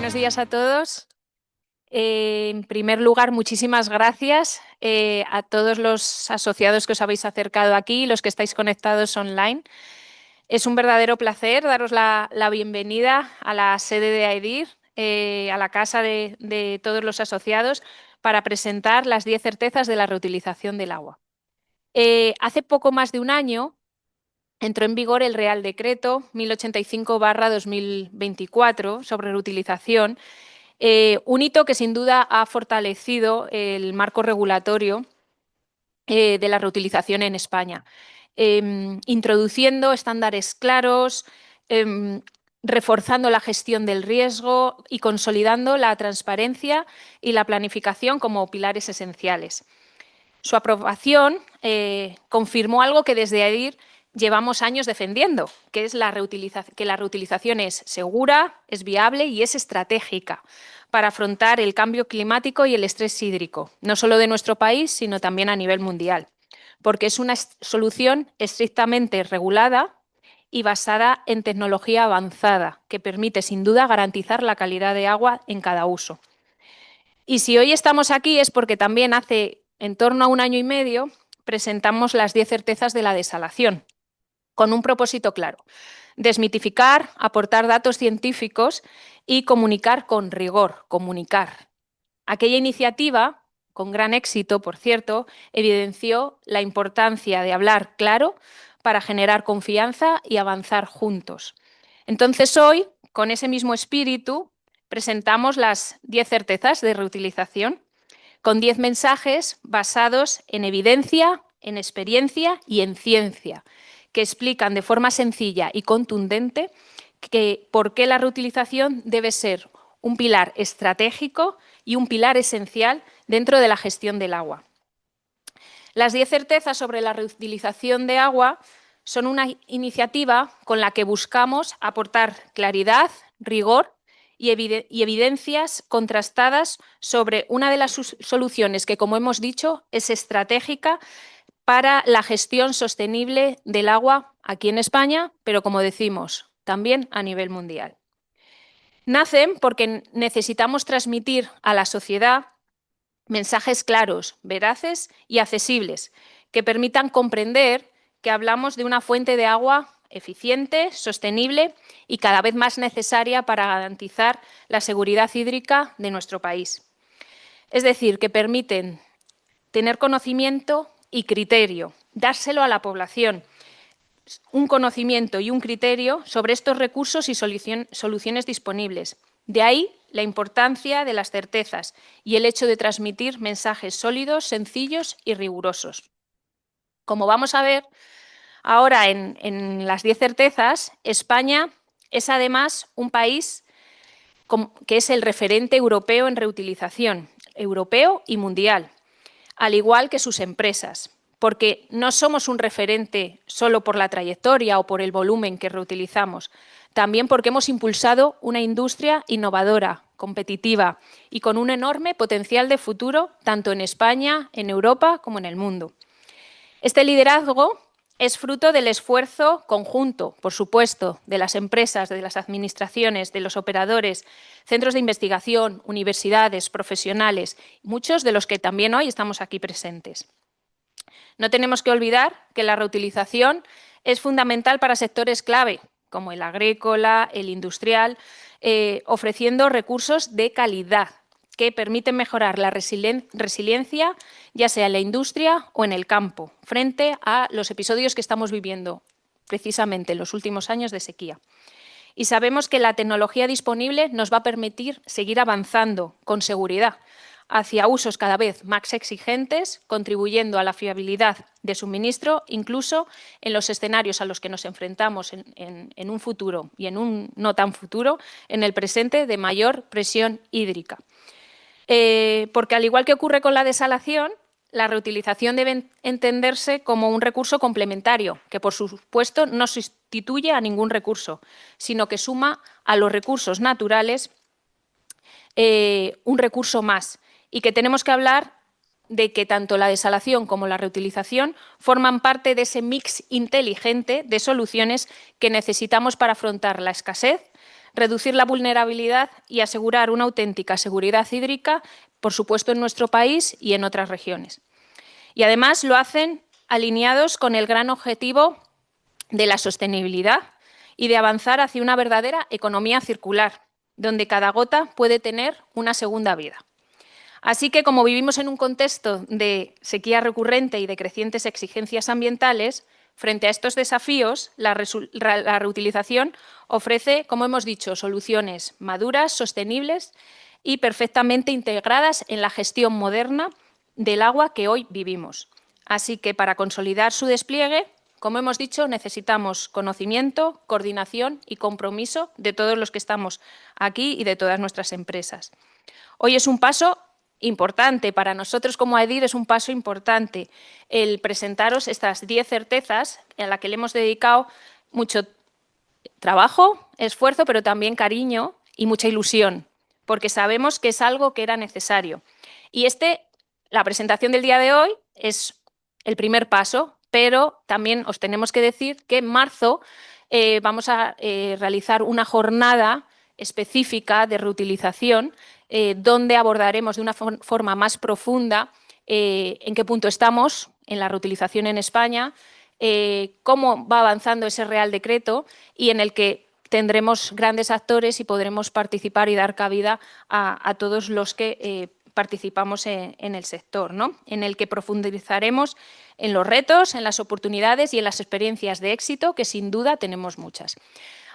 Buenos días a todos. En primer lugar, muchísimas gracias a todos los asociados que os habéis acercado aquí y los que estáis conectados online. Es un verdadero placer daros la bienvenida a la sede de AEDIR, a la casa de todos los asociados, para presentar las 10 certezas de la reutilización del agua. Hace poco más de un año entró en vigor el Real Decreto 1085/2024 sobre reutilización, un hito que sin duda ha fortalecido el marco regulatorio de la reutilización en España, introduciendo estándares claros, reforzando la gestión del riesgo y consolidando la transparencia y la planificación como pilares esenciales. Su aprobación confirmó algo que desde AEDIR llevamos años defendiendo, que es que la reutilización es segura, es viable y es estratégica para afrontar el cambio climático y el estrés hídrico, no solo de nuestro país, sino también a nivel mundial, porque es una solución estrictamente regulada y basada en tecnología avanzada, que permite sin duda garantizar la calidad de agua en cada uso. Y si hoy estamos aquí es porque también hace en torno a un año y medio presentamos las 10 certezas de la desalación, con un propósito claro: desmitificar, aportar datos científicos y comunicar con rigor, comunicar. Aquella iniciativa, con gran éxito, por cierto, evidenció la importancia de hablar claro para generar confianza y avanzar juntos. Entonces hoy, con ese mismo espíritu, presentamos las 10 certezas de reutilización, con 10 mensajes basados en evidencia, en experiencia y en ciencia, que explican de forma sencilla y contundente por qué la reutilización debe ser un pilar estratégico y un pilar esencial dentro de la gestión del agua. Las 10 certezas sobre la reutilización de agua son una iniciativa con la que buscamos aportar claridad, rigor y evidencias contrastadas sobre una de las soluciones que, como hemos dicho, es estratégica para la gestión sostenible del agua aquí en España, pero, como decimos, también a nivel mundial. Nacen porque necesitamos transmitir a la sociedad mensajes claros, veraces y accesibles, que permitan comprender que hablamos de una fuente de agua eficiente, sostenible y cada vez más necesaria para garantizar la seguridad hídrica de nuestro país. Es decir, que permiten tener conocimiento y criterio, dárselo a la población, un conocimiento y un criterio sobre estos recursos y soluciones disponibles. De ahí la importancia de las certezas y el hecho de transmitir mensajes sólidos, sencillos y rigurosos. Como vamos a ver ahora en las 10 certezas, España es además un país que es el referente europeo en reutilización, europeo y mundial, al igual que sus empresas, porque no somos un referente solo por la trayectoria o por el volumen que reutilizamos, también porque hemos impulsado una industria innovadora, competitiva y con un enorme potencial de futuro, tanto en España, en Europa como en el mundo. Este liderazgo es fruto del esfuerzo conjunto, por supuesto, de las empresas, de las administraciones, de los operadores, centros de investigación, universidades, profesionales, muchos de los que también hoy estamos aquí presentes. No tenemos que olvidar que la reutilización es fundamental para sectores clave, como el agrícola, el industrial, ofreciendo recursos de calidad que permiten mejorar la resiliencia, ya sea en la industria o en el campo, frente a los episodios que estamos viviendo precisamente en los últimos años de sequía. Y sabemos que la tecnología disponible nos va a permitir seguir avanzando con seguridad hacia usos cada vez más exigentes, contribuyendo a la fiabilidad de suministro, incluso en los escenarios a los que nos enfrentamos en un futuro y en un no tan futuro, en el presente, de mayor presión hídrica. Porque, al igual que ocurre con la desalación, la reutilización debe entenderse como un recurso complementario, que por supuesto no sustituye a ningún recurso, sino que suma a los recursos naturales un recurso más, y que tenemos que hablar de que tanto la desalación como la reutilización forman parte de ese mix inteligente de soluciones que necesitamos para afrontar la escasez, reducir la vulnerabilidad y asegurar una auténtica seguridad hídrica, por supuesto, en nuestro país y en otras regiones. Y además lo hacen alineados con el gran objetivo de la sostenibilidad y de avanzar hacia una verdadera economía circular, donde cada gota puede tener una segunda vida. Así que, como vivimos en un contexto de sequía recurrente y de crecientes exigencias ambientales, frente a estos desafíos, la reutilización ofrece, como hemos dicho, soluciones maduras, sostenibles y perfectamente integradas en la gestión moderna del agua que hoy vivimos. Así que, para consolidar su despliegue, como hemos dicho, necesitamos conocimiento, coordinación y compromiso de todos los que estamos aquí y de todas nuestras empresas. Hoy es un paso importante, para nosotros como AEDIR es un paso importante el presentaros estas 10 certezas a las que le hemos dedicado mucho trabajo, esfuerzo, pero también cariño y mucha ilusión, porque sabemos que es algo que era necesario. Y la presentación del día de hoy es el primer paso, pero también os tenemos que decir que en marzo vamos a realizar una jornada específica de reutilización donde abordaremos de una forma más profunda en qué punto estamos en la reutilización en España, cómo va avanzando ese Real Decreto y en el que tendremos grandes actores y podremos participar y dar cabida a todos los que participamos en el sector, ¿no? En el que profundizaremos en los retos, en las oportunidades y en las experiencias de éxito, que sin duda tenemos muchas.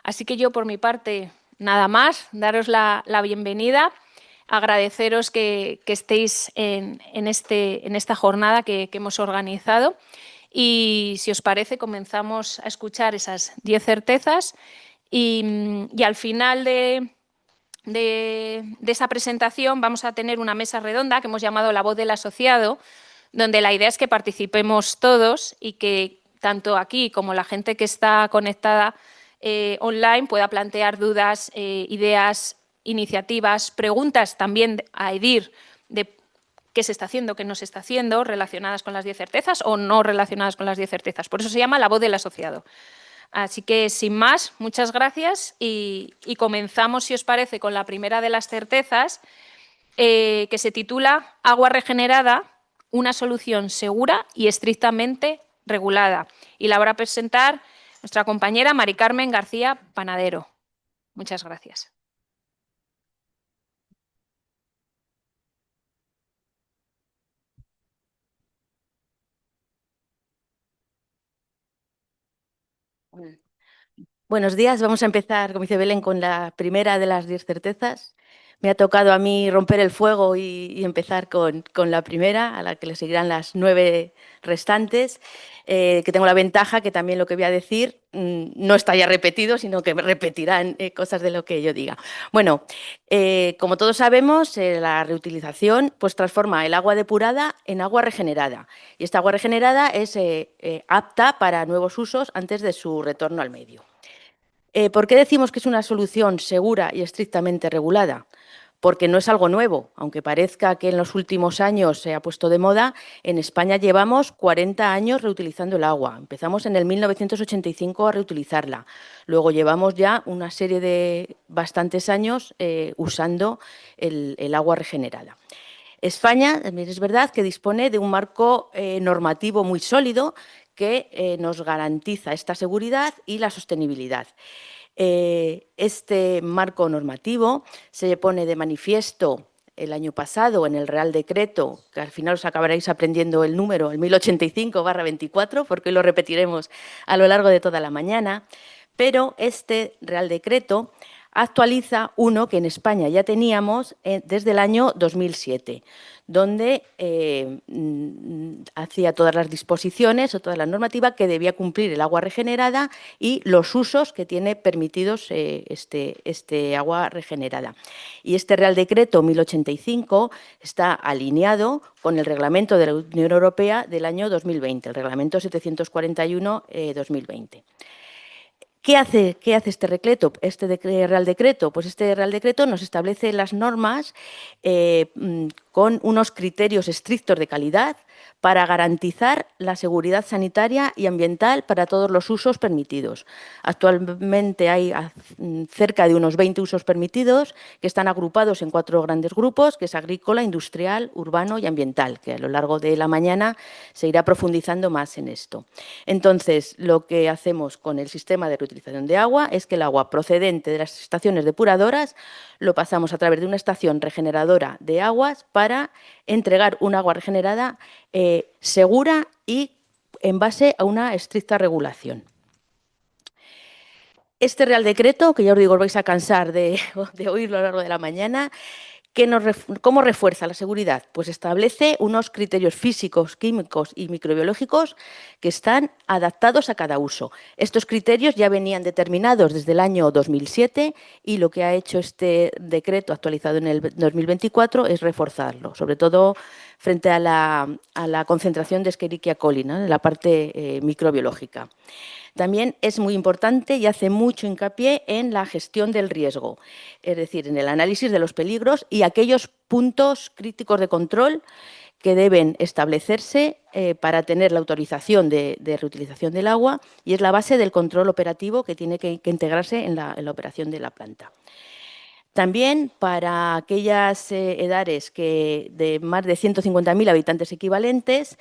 Así que yo, por mi parte, nada más, daros la bienvenida, agradeceros que estéis en esta jornada que hemos organizado y, si os parece, comenzamos a escuchar esas 10 certezas y al final de esa presentación vamos a tener una mesa redonda que hemos llamado La Voz del Asociado, donde la idea es que participemos todos y que tanto aquí como la gente que está conectada online pueda plantear dudas, ideas, iniciativas, preguntas también a AEDIR de qué se está haciendo, qué no se está haciendo, relacionadas con las 10 certezas o no relacionadas con las 10 certezas. Por eso se llama La Voz del Asociado. Así que, sin más, muchas gracias y comenzamos, si os parece, con la primera de las certezas, que se titula Agua regenerada, una solución segura y estrictamente regulada. Y la va a presentar nuestra compañera Mari Carmen García Panadero. Muchas gracias. Buenos días, vamos a empezar, como dice Belén, con la primera de las 10 certezas. Me ha tocado a mí romper el fuego y empezar con la primera, a la que le seguirán las 9 restantes, que tengo la ventaja que también lo que voy a decir no está ya repetido, sino que me repetirán cosas de lo que yo diga. Bueno, como todos sabemos, la reutilización pues, transforma el agua depurada en agua regenerada. Y esta agua regenerada es apta para nuevos usos antes de su retorno al medio. ¿Por qué decimos que es una solución segura y estrictamente regulada? Porque no es algo nuevo, aunque parezca que en los últimos años se ha puesto de moda. En España llevamos 40 años reutilizando el agua. Empezamos en el 1985 a reutilizarla. Luego llevamos ya una serie de bastantes años usando el agua regenerada. España, también es verdad, que dispone de un marco normativo muy sólido que nos garantiza esta seguridad y la sostenibilidad. Este marco normativo se pone de manifiesto el año pasado en el Real Decreto, que al final os acabaréis aprendiendo el número, el 1085/24, porque lo repetiremos a lo largo de toda la mañana, pero este Real Decreto actualiza uno que en España ya teníamos desde el año 2007, donde hacía todas las disposiciones o toda la normativa que debía cumplir el agua regenerada y los usos que tiene permitidos este agua regenerada. Y este Real Decreto 1085 está alineado con el Reglamento de la Unión Europea del año 2020, el Reglamento 741/2020. ¿Qué hace este Real Decreto? Pues este Real Decreto nos establece las normas con unos criterios estrictos de calidad para garantizar la seguridad sanitaria y ambiental para todos los usos permitidos. Actualmente hay cerca de unos 20 usos permitidos que están agrupados en 4 grandes grupos, que es agrícola, industrial, urbano y ambiental, que a lo largo de la mañana se irá profundizando más en esto. Entonces, lo que hacemos con el sistema de reutilización de agua es que el agua procedente de las estaciones depuradoras lo pasamos a través de una estación regeneradora de aguas para entregar un agua regenerada segura y en base a una estricta regulación. Este Real Decreto, que ya os digo, os vais a cansar de oírlo a lo largo de la mañana, ¿cómo refuerza la seguridad? Pues establece unos criterios físicos, químicos y microbiológicos que están adaptados a cada uso. Estos criterios ya venían determinados desde el año 2007 y lo que ha hecho este decreto actualizado en el 2024 es reforzarlo, sobre todo frente a la concentración de Escherichia coli, ¿no?, en la parte microbiológica. También es muy importante y hace mucho hincapié en la gestión del riesgo, es decir, en el análisis de los peligros y aquellos puntos críticos de control que deben establecerse para tener la autorización de reutilización del agua, y es la base del control operativo que tiene que integrarse en la operación de la planta. También para aquellas edades de más de 150.000 habitantes equivalentes,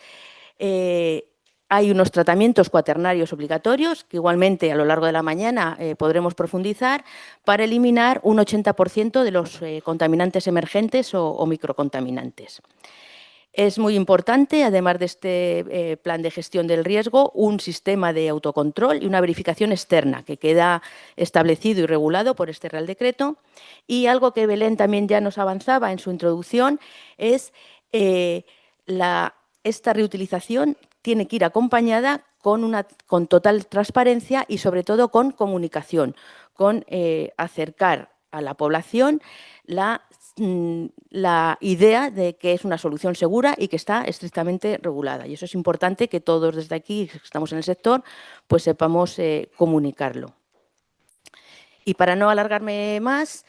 hay unos tratamientos cuaternarios obligatorios que igualmente a lo largo de la mañana podremos profundizar para eliminar un 80% de los contaminantes emergentes o microcontaminantes. Es muy importante, además de este plan de gestión del riesgo, un sistema de autocontrol y una verificación externa que queda establecido y regulado por este Real Decreto. Y algo que Belén también ya nos avanzaba en su introducción es esta reutilización tiene que ir acompañada con total transparencia y sobre todo con comunicación, con acercar a la población la idea de que es una solución segura y que está estrictamente regulada. Y eso es importante que todos desde aquí, que estamos en el sector, pues sepamos comunicarlo. Y para no alargarme más,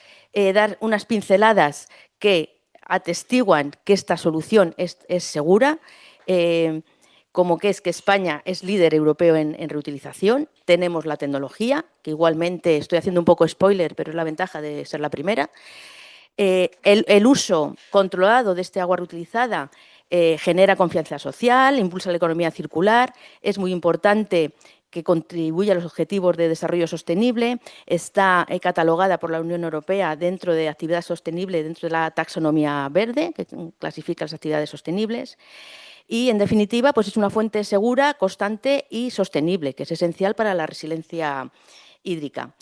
dar unas pinceladas que atestiguan que esta solución es segura, como que es que España es líder europeo en reutilización, tenemos la tecnología, que igualmente estoy haciendo un poco spoiler, pero es la ventaja de ser la primera. El uso controlado de este agua reutilizada genera confianza social, impulsa la economía circular, es muy importante que contribuye a los objetivos de desarrollo sostenible, está catalogada por la Unión Europea dentro de actividad sostenible, dentro de la taxonomía verde, que clasifica las actividades sostenibles. Y, en definitiva, pues es una fuente segura, constante y sostenible, que es esencial para la resiliencia hídrica.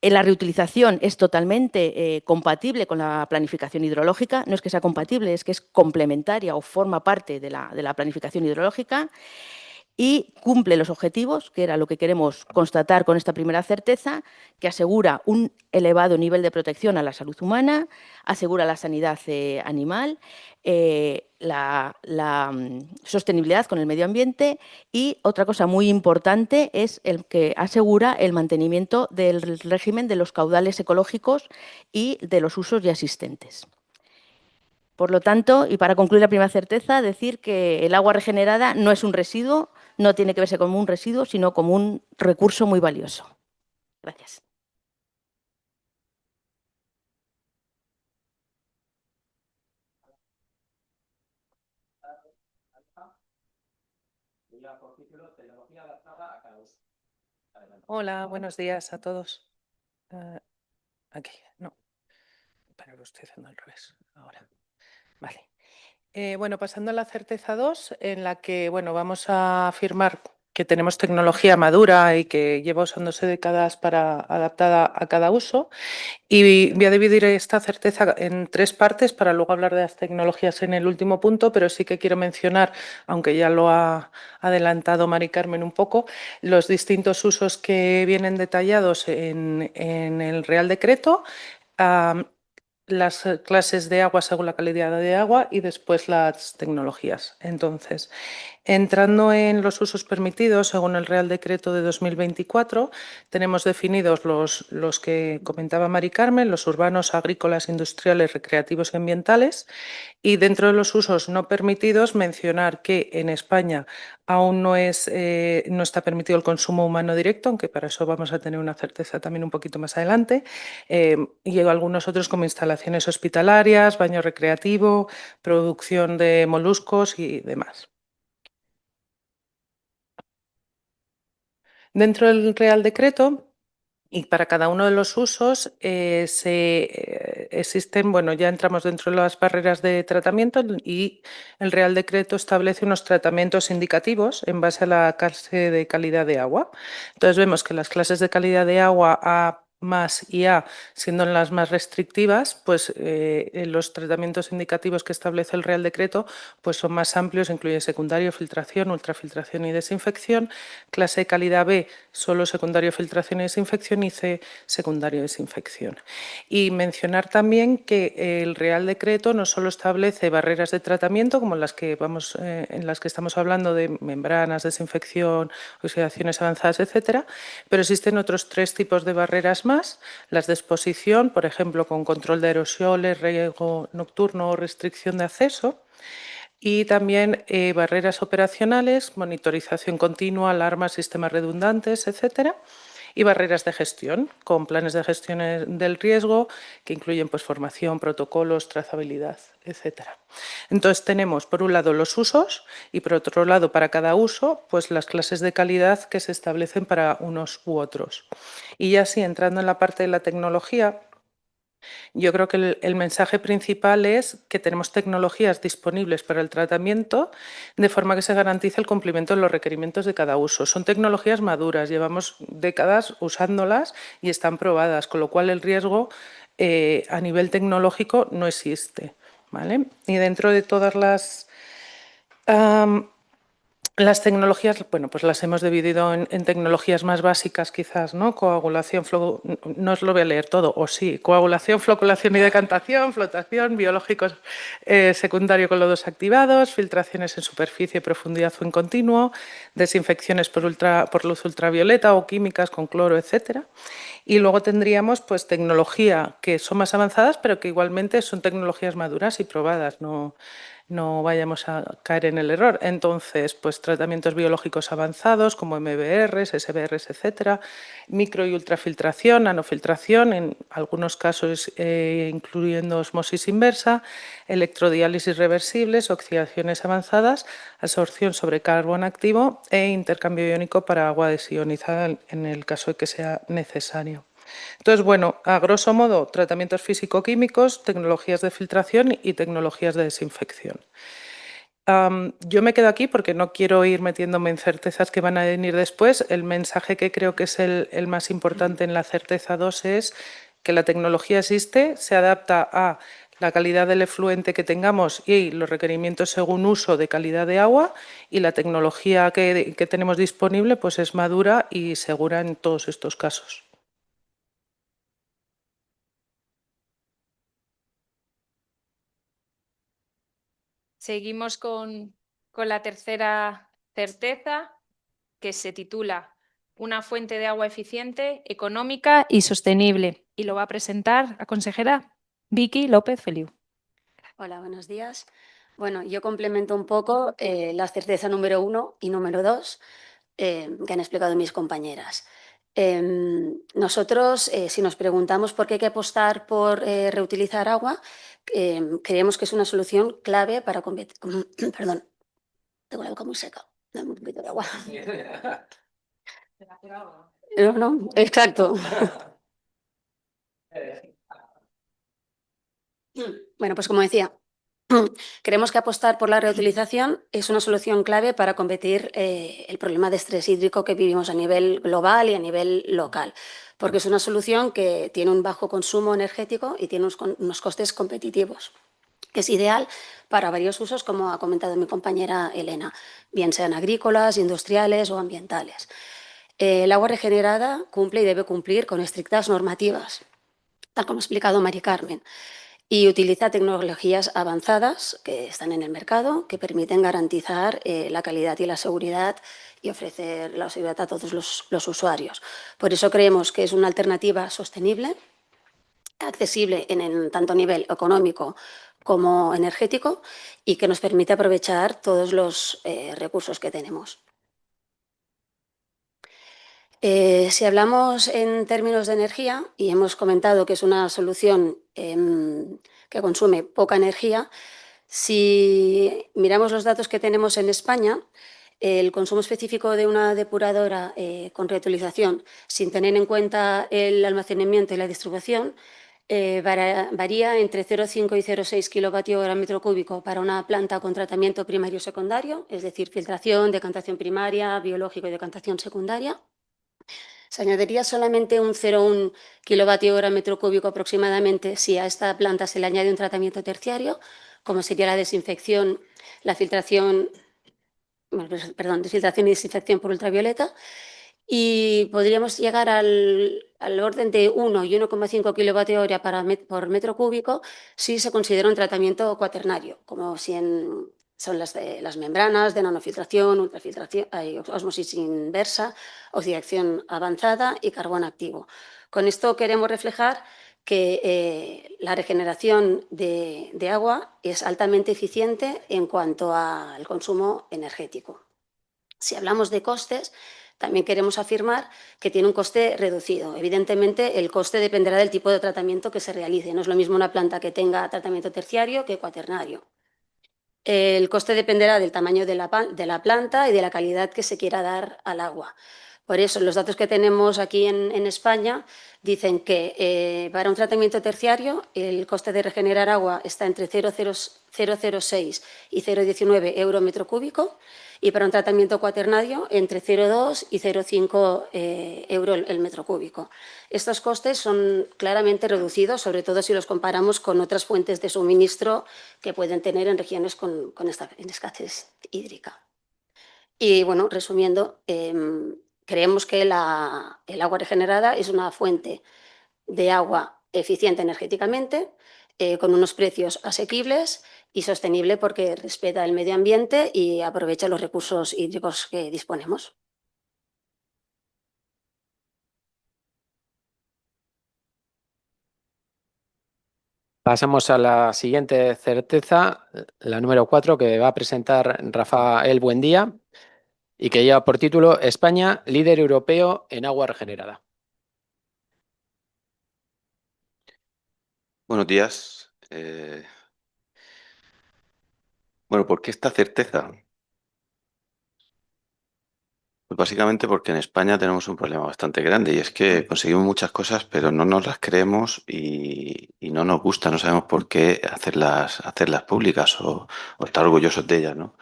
La reutilización es totalmente compatible con la planificación hidrológica. No es que sea compatible, es que es complementaria o forma parte de la planificación hidrológica y cumple los objetivos, que era lo que queremos constatar con esta primera certeza, que asegura un elevado nivel de protección a la salud humana, asegura la sanidad animal, la sostenibilidad con el medio ambiente y otra cosa muy importante es el que asegura el mantenimiento del régimen de los caudales ecológicos y de los usos ya existentes. Por lo tanto, y para concluir la primera certeza, decir que el agua regenerada no es un residuo, no tiene que verse como un residuo, sino como un recurso muy valioso. Gracias. Hola, buenos días a todos. Aquí, no, pero lo estoy haciendo al revés ahora. Vale. Bueno, pasando a la certeza 2, en la que vamos a afirmar que tenemos tecnología madura y que lleva usándose décadas adaptada a cada uso. Y voy a dividir esta certeza en 3 partes para luego hablar de las tecnologías en el último punto, pero sí que quiero mencionar, aunque ya lo ha adelantado Mari Carmen un poco, los distintos usos que vienen detallados en el Real Decreto, las clases de agua según la calidad de agua y después las tecnologías. Entonces, Entrando en los usos permitidos, según el Real Decreto de 2024, tenemos definidos los que comentaba Mari Carmen, los urbanos, agrícolas, industriales, recreativos y ambientales. Y dentro de los usos no permitidos, mencionar que en España aún no está permitido el consumo humano directo, aunque para eso vamos a tener una certeza también un poquito más adelante, y algunos otros como instalaciones hospitalarias, baño recreativo, producción de moluscos y demás. Dentro del Real Decreto, y para cada uno de los usos existen, bueno, ya entramos dentro de las barreras de tratamiento y el Real Decreto establece unos tratamientos indicativos en base a la clase de calidad de agua. Entonces vemos que las clases de calidad de agua A más y A, siendo las más restrictivas, pues los tratamientos indicativos que establece el Real Decreto pues son más amplios, incluye secundario, filtración, ultrafiltración y desinfección. Clase de calidad B, solo secundario, filtración y desinfección, y C, secundario, desinfección. Y mencionar también que el Real Decreto no solo establece barreras de tratamiento, como en las que estamos hablando de membranas, desinfección, oxidaciones avanzadas, etcétera, pero existen otros 3 tipos de barreras más: las de exposición, por ejemplo, con control de aerosoles, riego nocturno o restricción de acceso, y también barreras operacionales, monitorización continua, alarmas, sistemas redundantes, etcétera, y barreras de gestión, con planes de gestión del riesgo que incluyen pues, formación, protocolos, trazabilidad, etcétera. Entonces tenemos por un lado los usos y por otro lado para cada uso pues las clases de calidad que se establecen para unos u otros. Y ya así entrando en la parte de la tecnología, yo creo que el mensaje principal es que tenemos tecnologías disponibles para el tratamiento de forma que se garantice el cumplimiento de los requerimientos de cada uso. Son tecnologías maduras, llevamos décadas usándolas y están probadas, con lo cual el riesgo a nivel tecnológico no existe, ¿vale? Y dentro de todas las tecnologías, bueno, pues las hemos dividido en tecnologías más básicas quizás, ¿no? Coagulación, no os lo voy a leer todo, o sí, coagulación, floculación y decantación, flotación, biológicos secundario con lodos activados, filtraciones en superficie, profundidad o en continuo, desinfecciones por luz ultravioleta o químicas con cloro, etcétera. Y luego tendríamos pues tecnología que son más avanzadas, pero que igualmente son tecnologías maduras y probadas, no vayamos a caer en el error. Entonces, pues tratamientos biológicos avanzados como MBRs, SBRs, etcétera, micro y ultrafiltración, nanofiltración, en algunos casos incluyendo osmosis inversa, electrodiálisis reversibles, oxidaciones avanzadas, absorción sobre carbón activo e intercambio iónico para agua desionizada en el caso de que sea necesario. Entonces, bueno, a grosso modo, tratamientos físico-químicos, tecnologías de filtración y tecnologías de desinfección. Yo me quedo aquí porque no quiero ir metiéndome en certezas que van a venir después. El mensaje que creo que es el más importante en la certeza 2 es que la tecnología existe, se adapta a la calidad del efluente que tengamos y los requerimientos según uso de calidad de agua, y la tecnología que tenemos disponible pues es madura y segura en todos estos casos. Seguimos con la tercera certeza, que se titula Una fuente de agua eficiente, económica y sostenible. Y lo va a presentar la consejera Vicky López Feliu. Hola, buenos días. Bueno, yo complemento un poco la certeza número 1 y número 2 que han explicado mis compañeras. Nosotros, si nos preguntamos por qué hay que apostar por reutilizar agua, creemos que es una solución clave para combatir... Perdón, tengo la boca muy seca. Dame un poquito de agua. No, exacto. Bueno, pues como decía, creemos que apostar por la reutilización es una solución clave para combatir el problema de estrés hídrico que vivimos a nivel global y a nivel local, porque es una solución que tiene un bajo consumo energético y tiene unos costes competitivos, que es ideal para varios usos, como ha comentado mi compañera Elena, bien sean agrícolas, industriales o ambientales. El agua regenerada cumple y debe cumplir con estrictas normativas, tal como ha explicado Mari Carmen. y utiliza tecnologías avanzadas que están en el mercado, que permiten garantizar la calidad y la seguridad y ofrecer la seguridad a todos los usuarios. Por eso creemos que es una alternativa sostenible, accesible en tanto a nivel económico como energético y que nos permite aprovechar todos los recursos que tenemos. Si hablamos en términos de energía, y hemos comentado que es una solución que consume poca energía, si miramos los datos que tenemos en España, el consumo específico de una depuradora con reutilización, sin tener en cuenta el almacenamiento y la distribución, varía entre 0,5 y 0,6 kWh metro cúbico para una planta con tratamiento primario secundario, es decir, filtración, decantación primaria, biológico y decantación secundaria. Se añadiría solamente un 0,1 kWh metro cúbico aproximadamente si a esta planta se le añade un tratamiento terciario, como sería la desinfección, la filtración, desfiltración y desinfección por ultravioleta, y podríamos llegar al orden de 1 y 1,5 kWh por metro cúbico si se considera un tratamiento cuaternario, como son las membranas de nanofiltración, ultrafiltración, ósmosis inversa, oxidación avanzada y carbón activo. Con esto queremos reflejar que la regeneración de agua es altamente eficiente en cuanto al consumo energético. Si hablamos de costes, también queremos afirmar que tiene un coste reducido. Evidentemente, el coste dependerá del tipo de tratamiento que se realice. No es lo mismo una planta que tenga tratamiento terciario que cuaternario. El coste dependerá del tamaño de la planta y de la calidad que se quiera dar al agua. Por eso, los datos que tenemos aquí en España dicen que para un tratamiento terciario el coste de regenerar agua está entre 0,06 y 0,19 euros metro cúbico y para un tratamiento cuaternario entre 0,2 y 0,5 euros el metro cúbico. Estos costes son claramente reducidos, sobre todo si los comparamos con otras fuentes de suministro que pueden tener en regiones con escasez hídrica. Y bueno, resumiendo, creemos que el agua regenerada es una fuente de agua eficiente energéticamente, con unos precios asequibles y sostenible porque respeta el medio ambiente y aprovecha los recursos hídricos que disponemos. Pasamos a la siguiente certeza, la número 4, que va a presentar Rafael Buendía y que lleva por título España, líder europeo en agua regenerada. Buenos días. Bueno, ¿por qué esta certeza? Pues básicamente porque en España tenemos un problema bastante grande y es que conseguimos muchas cosas, pero no nos las creemos y no nos gusta, no sabemos por qué hacerlas públicas o estar orgullosos de ellas, ¿no?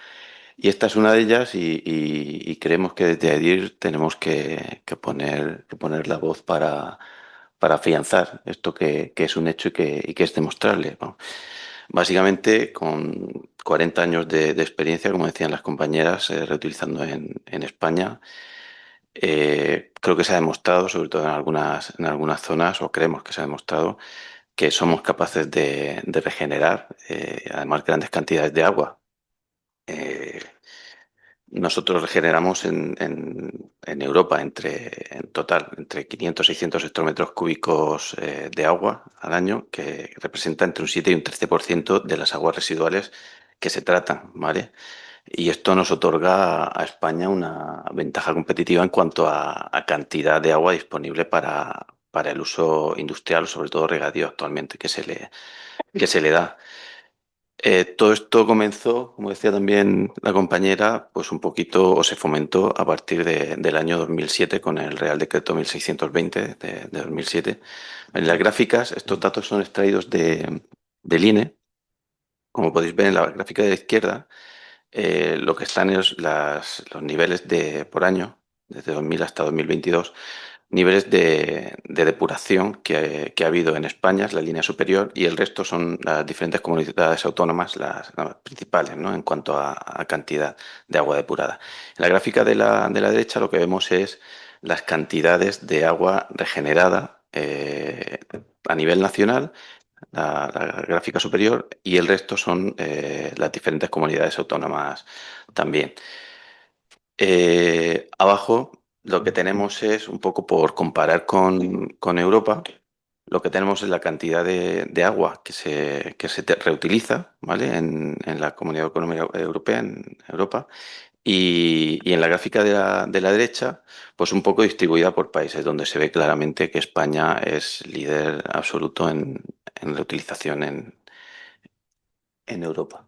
Y esta es una de ellas y creemos que desde AEDIR tenemos que poner la voz para afianzar esto que es un hecho y que es demostrable, ¿no? Básicamente, con 40 años de experiencia, como decían las compañeras, reutilizando en España, creo que se ha demostrado, sobre todo en algunas zonas, o creemos que se ha demostrado, que somos capaces de regenerar, además, grandes cantidades de agua. Nosotros regeneramos en Europa en total entre 500 y 600 hectómetros cúbicos de agua al año, que representa entre un 7 y un 13% de las aguas residuales que se tratan, ¿vale? Y esto nos otorga a España una ventaja competitiva en cuanto a cantidad de agua disponible para el uso industrial, sobre todo regadío actualmente que se le da. Todo esto comenzó, como decía también la compañera, pues un poquito, o se fomentó a partir del año 2007 con el Real Decreto 1620 de 2007. En las gráficas, estos datos son extraídos del INE. Como podéis ver en la gráfica de la izquierda, lo que están es los niveles por año, desde 2000 hasta 2022, niveles de depuración que ha habido en España, es la línea superior, y el resto son las diferentes comunidades autónomas, las principales, ¿no?, en cuanto a cantidad de agua depurada. En la gráfica de la derecha lo que vemos es las cantidades de agua regenerada a nivel nacional, la gráfica superior, y el resto son las diferentes comunidades autónomas también. Abajo lo que tenemos es, un poco por comparar con Europa, lo que tenemos es la cantidad de agua que se reutiliza, ¿vale? En la Comunidad Económica Europea, en Europa, y en la gráfica de la derecha, pues un poco distribuida por países, donde se ve claramente que España es líder absoluto en reutilización en Europa.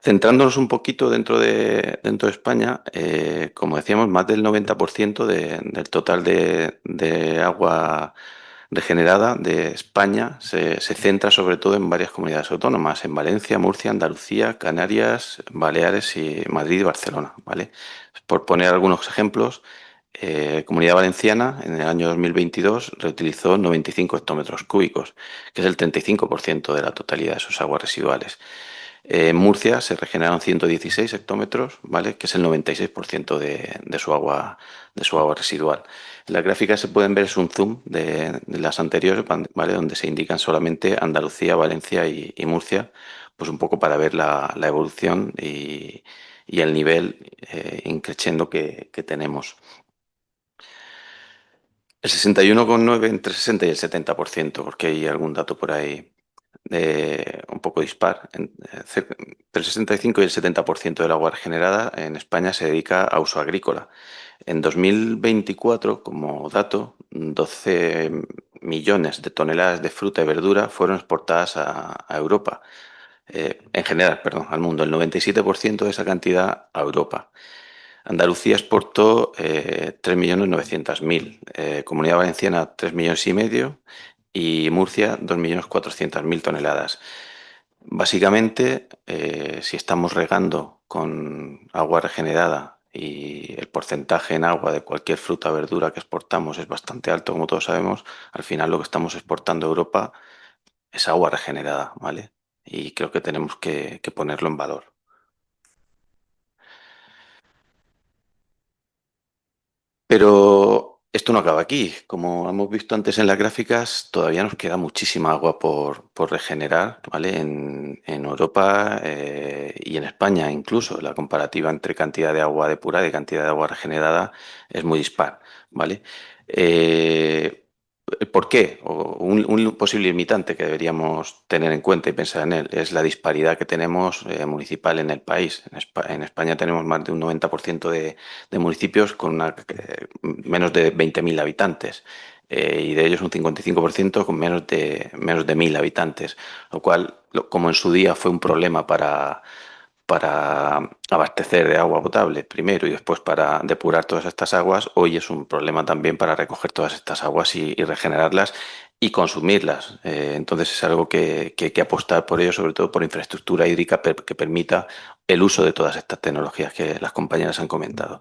Centrándonos un poquito dentro de España, como decíamos, más del 90% del total de agua regenerada de España se centra sobre todo en varias comunidades autónomas, en Valencia, Murcia, Andalucía, Canarias, Baleares y Madrid y Barcelona, ¿vale? Por poner algunos ejemplos, Comunidad Valenciana en el año 2022 reutilizó 95 hectómetros cúbicos, que es el 35% de la totalidad de sus aguas residuales. En Murcia se regeneraron 116 hectómetros, ¿vale? Que es el 96% de su agua residual. En las gráficas se pueden ver, es un zoom de las anteriores, ¿vale? Donde se indican solamente Andalucía, Valencia y Murcia, pues un poco para ver la evolución y el nivel increciendo que tenemos. El 61,9 entre 60 y el 70%, porque hay algún dato por ahí un poco dispar. Entre el 65 y el 70% del agua regenerada en España se dedica a uso agrícola. En 2024, como dato, 12 millones de toneladas de fruta y verdura fueron exportadas a Europa. En general, perdón, al mundo. El 97% de esa cantidad a Europa. Andalucía exportó 3.900.000, Comunidad Valenciana 3,5 millones y Murcia 2.400.000 toneladas. Básicamente, si estamos regando con agua regenerada y el porcentaje en agua de cualquier fruta o verdura que exportamos es bastante alto, como todos sabemos, al final lo que estamos exportando a Europa es agua regenerada, ¿vale? Y creo que tenemos que ponerlo en valor. Pero esto no acaba aquí. Como hemos visto antes en las gráficas, todavía nos queda muchísima agua por regenerar, ¿vale? En Europa y en España incluso. La comparativa entre cantidad de agua depurada y cantidad de agua regenerada es muy dispar, ¿vale? ¿Por qué? Un posible limitante que deberíamos tener en cuenta y pensar en él es la disparidad que tenemos municipal en el país. En España tenemos más de un 90% de municipios con menos de 20.000 habitantes, y de ellos un 55% con menos de 1.000 habitantes, lo cual, como en su día fue un problema para abastecer de agua potable primero y después para depurar todas estas aguas, hoy es un problema también para recoger todas estas aguas y regenerarlas y consumirlas. Entonces es algo que hay que apostar por ello, sobre todo por infraestructura hídrica que permita el uso de todas estas tecnologías que las compañeras han comentado.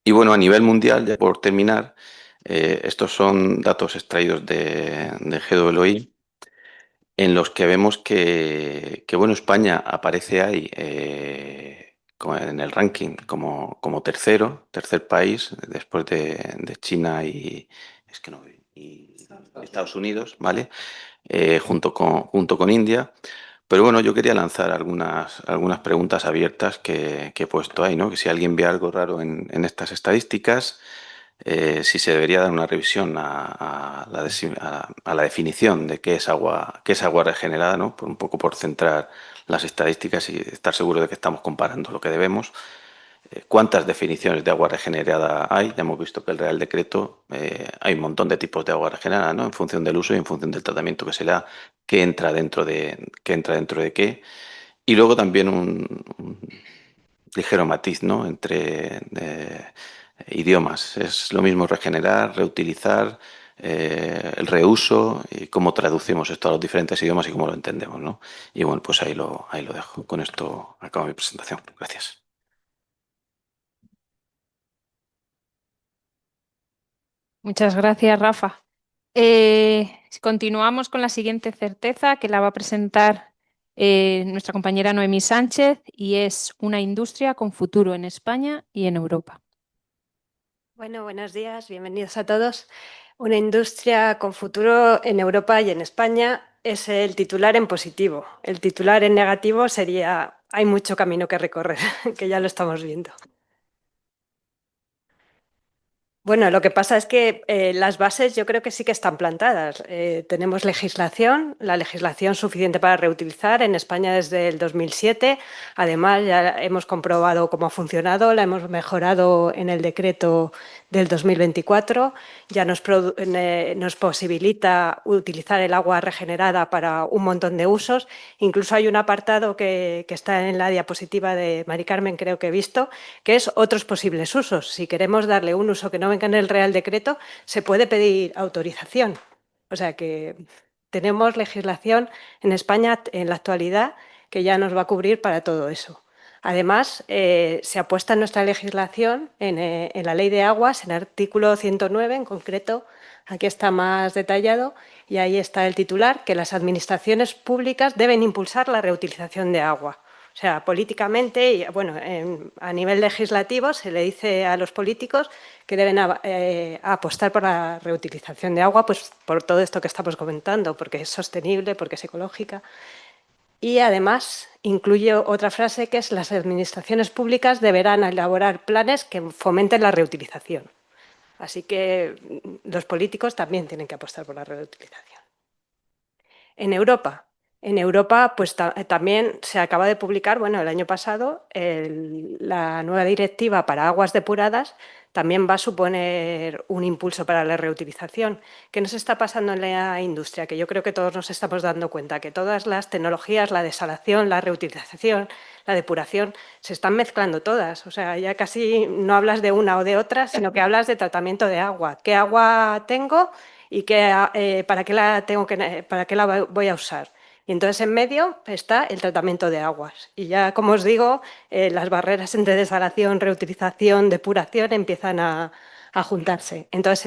Y bueno, a nivel mundial, ya por terminar, estos son datos extraídos de GWI, en los que vemos que bueno, España aparece ahí en el ranking como tercer país, después de China y Estados Unidos, ¿vale? Junto con India. Pero bueno, yo quería lanzar algunas preguntas abiertas que he puesto ahí, ¿no? Que si alguien ve algo raro en estas estadísticas, si se debería dar una revisión a la definición de qué es agua regenerada, ¿no? Un poco por centrar las estadísticas y estar seguro de que estamos comparando lo que debemos. ¿Cuántas definiciones de agua regenerada hay? Ya hemos visto que el Real Decreto hay un montón de tipos de agua regenerada, ¿no? En función del uso y en función del tratamiento que se le da, qué entra dentro de qué. Y luego también un ligero matiz, ¿no? Entre idiomas. Es lo mismo regenerar, reutilizar, el reuso y cómo traducimos esto a los diferentes idiomas y cómo lo entendemos, ¿no? Y bueno, pues ahí lo dejo. Con esto acabo mi presentación. Gracias. Muchas gracias, Rafa. Continuamos con la siguiente certeza que la va a presentar nuestra compañera Noemí Sánchez, y es una industria con futuro en España y en Europa. Bueno, buenos días, bienvenidos a todos. Una industria con futuro en Europa y en España es el titular en positivo. El titular en negativo sería hay mucho camino que recorrer, que ya lo estamos viendo. Bueno, lo que pasa es que las bases yo creo que sí que están plantadas. Tenemos legislación, la legislación suficiente para reutilizar en España desde el 2007. Además, ya hemos comprobado cómo ha funcionado, la hemos mejorado en el decreto del 2024. Ya nos posibilita utilizar el agua regenerada para un montón de usos. Incluso hay un apartado que está en la diapositiva de Mari Carmen, creo que he visto, que es otros posibles usos. Si queremos darle un uso que no venga en el Real Decreto, se puede pedir autorización. O sea que tenemos legislación en España en la actualidad que ya nos va a cubrir para todo eso. Además, se apuesta en nuestra legislación, en la Ley de Aguas, en el artículo 109 en concreto, aquí está más detallado, y ahí está el titular, que las administraciones públicas deben impulsar la reutilización de agua. O sea, políticamente y bueno, a nivel legislativo se le dice a los políticos que deben apostar por la reutilización de agua, pues por todo esto que estamos comentando, porque es sostenible, porque es ecológica. Y además incluye otra frase que es las administraciones públicas deberán elaborar planes que fomenten la reutilización. Así que los políticos también tienen que apostar por la reutilización. En Europa, pues también se acaba de publicar, bueno, el año pasado, la nueva directiva para aguas depuradas también va a suponer un impulso para la reutilización. ¿Qué nos está pasando en la industria? Que yo creo que todos nos estamos dando cuenta que todas las tecnologías, la desalación, la reutilización, la depuración, se están mezclando todas. O sea, ya casi no hablas de una o de otra, sino que hablas de tratamiento de agua. ¿Qué agua tengo y para qué la voy a usar? Y entonces en medio está el tratamiento de aguas. Y ya, como os digo, las barreras entre desalación, reutilización, depuración empiezan a juntarse. Entonces,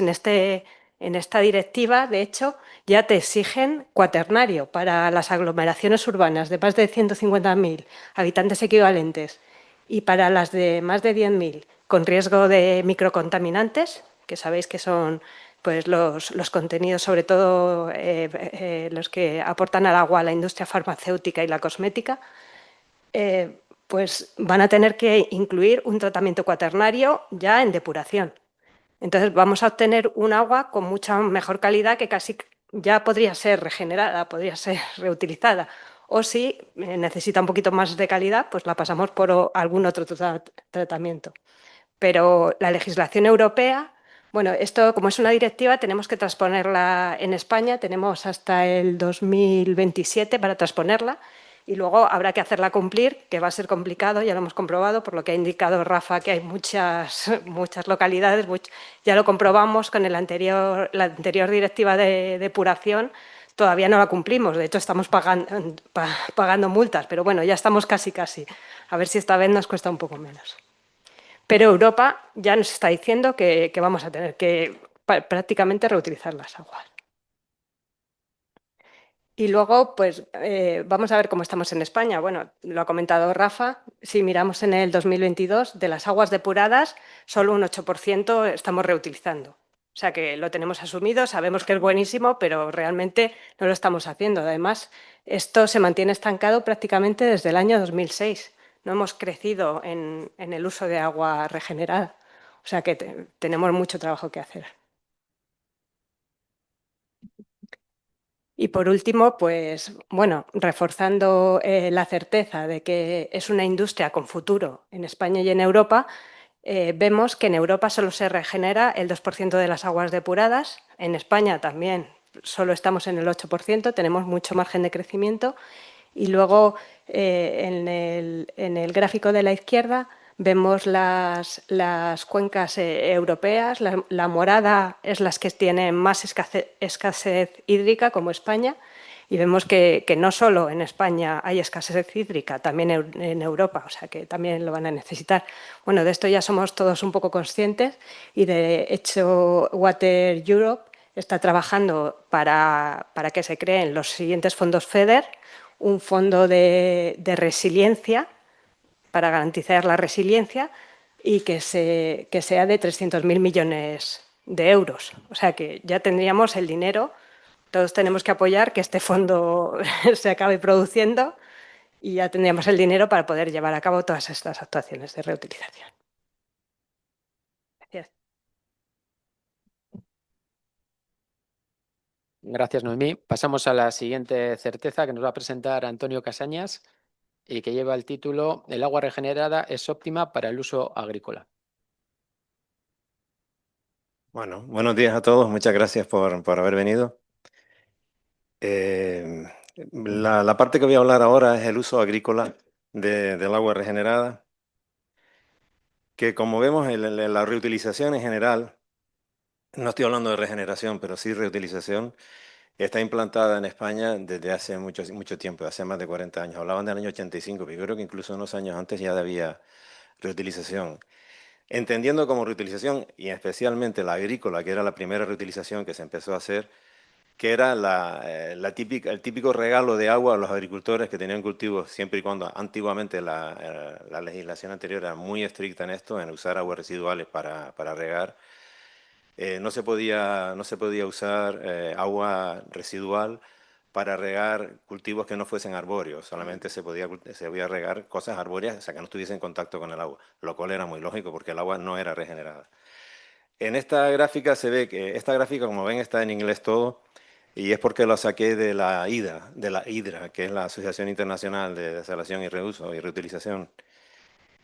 en esta directiva, de hecho, ya te exigen cuaternario para las aglomeraciones urbanas de más de 150.000 habitantes equivalentes y para las de más de 10.000 con riesgo de microcontaminantes, que sabéis que son pues los contenidos, sobre todo los que aportan al agua a la industria farmacéutica y la cosmética, pues van a tener que incluir un tratamiento cuaternario ya en depuración. Entonces vamos a obtener un agua con mucha mejor calidad que casi ya podría ser regenerada, podría ser reutilizada. O si necesita un poquito más de calidad, pues la pasamos por algún otro tratamiento. Pero la legislación europea, bueno, esto como es una directiva tenemos que transponerla en España, tenemos hasta el 2027 para transponerla y luego habrá que hacerla cumplir, que va a ser complicado, ya lo hemos comprobado, por lo que ha indicado Rafa, que hay muchas localidades, ya lo comprobamos con la anterior directiva de depuración, todavía no la cumplimos, de hecho estamos pagando multas, pero bueno, ya estamos casi, a ver si esta vez nos cuesta un poco menos. Pero Europa ya nos está diciendo que vamos a tener que prácticamente reutilizar las aguas. Y luego, pues vamos a ver cómo estamos en España. Bueno, lo ha comentado Rafa, si miramos en el 2022, de las aguas depuradas, solo un 8% estamos reutilizando. O sea que lo tenemos asumido, sabemos que es buenísimo, pero realmente no lo estamos haciendo. Además, esto se mantiene estancado prácticamente desde el año 2006. No hemos crecido en el uso de agua regenerada. O sea que tenemos mucho trabajo que hacer. Y por último, pues bueno, reforzando la certeza de que es una industria con futuro en España y en Europa, vemos que en Europa solo se regenera el 2% de las aguas depuradas. En España también solo estamos en el 8%, tenemos mucho margen de crecimiento. Y luego en el gráfico de la izquierda vemos las cuencas europeas. La morada es las que tienen más escasez hídrica, como España. Y vemos que no solo en España hay escasez hídrica, también en Europa, o sea que también lo van a necesitar. Bueno, de esto ya somos todos un poco conscientes y de hecho Water Europe está trabajando para que se creen los siguientes fondos FEDER, un fondo de resiliencia para garantizar la resiliencia y que sea de 300.000 millones de euros. O sea que ya tendríamos el dinero. Todos tenemos que apoyar que este fondo se acabe produciendo y ya tendríamos el dinero para poder llevar a cabo todas estas actuaciones de reutilización. Gracias. Gracias, Noemí. Pasamos a la siguiente certeza que nos va a presentar Antonio Casañas y que lleva el título "El agua regenerada es óptima para el uso agrícola". Bueno, buenos días a todos. Muchas gracias por haber venido. La parte que voy a hablar ahora es el uso agrícola del agua regenerada, que como vemos en la reutilización en general, no estoy hablando de regeneración, pero sí reutilización, está implantada en España desde hace mucho tiempo, hace más de 40 años. Hablaban del año 85, pero yo creo que incluso unos años antes ya había reutilización. Entendiendo como reutilización, y especialmente la agrícola, que era la primera reutilización que se empezó a hacer, que era el típico regalo de agua a los agricultores que tenían cultivos, siempre y cuando antiguamente la legislación anterior era muy estricta en esto, en usar aguas residuales para regar. No se podía usar agua residual para regar cultivos que no fuesen arbóreos, solamente se podía regar cosas arbóreas, o sea, que no estuviesen en contacto con el agua, lo cual era muy lógico porque el agua no era regenerada. En esta gráfica se ve que, esta gráfica como ven está en inglés todo, y es porque lo saqué de la HIDRA, que es la Asociación Internacional de Desalación y Reuso y Reutilización.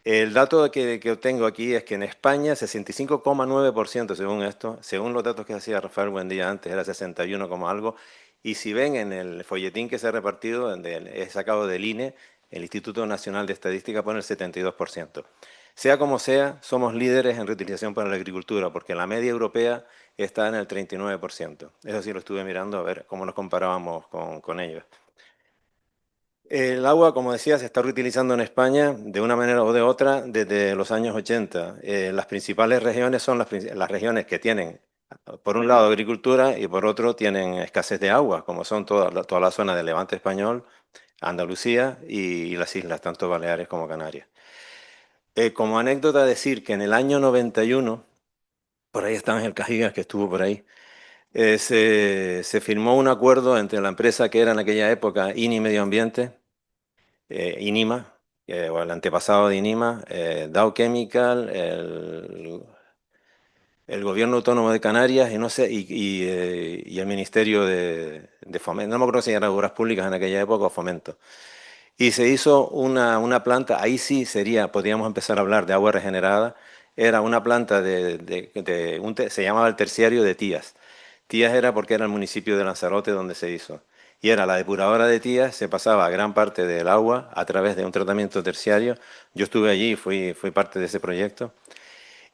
El dato que obtengo aquí es que en España 65,9% según esto, según los datos que hacía Rafael Buendía antes, era 61, algo, y si ven en el folletín que se ha repartido, he sacado del INE, el Instituto Nacional de Estadística pone el 72%. Sea como sea, somos líderes en reutilización para la agricultura, porque la media europea está en el 39%. Eso sí lo estuve mirando a ver cómo nos comparábamos con ellos. El agua, como decía, se está reutilizando en España de una manera o de otra desde los años 80. Las principales regiones son las regiones que tienen, por un lado, agricultura y por otro tienen escasez de agua, como son toda la zona del Levante español, Andalucía y las islas, tanto Baleares como Canarias. Como anécdota decir que en el año 91, por ahí está Ángel Cajigas, que estuvo por ahí, se firmó un acuerdo entre la empresa que era en aquella época INI Medio Ambiente, INIMA, o el antepasado de INIMA, Dow Chemical, el Gobierno Autónomo de Canarias y, no sé, y el Ministerio de Fomento, no me acuerdo si era Obras Públicas en aquella época o Fomento. Y se hizo una planta, ahí sí podríamos empezar a hablar de agua regenerada, era una planta se llamaba el terciario de Tías. Tías era porque era el municipio de Lanzarote donde se hizo. Y era la depuradora de Tías, se pasaba gran parte del agua a través de un tratamiento terciario. Yo estuve allí y fui parte de ese proyecto.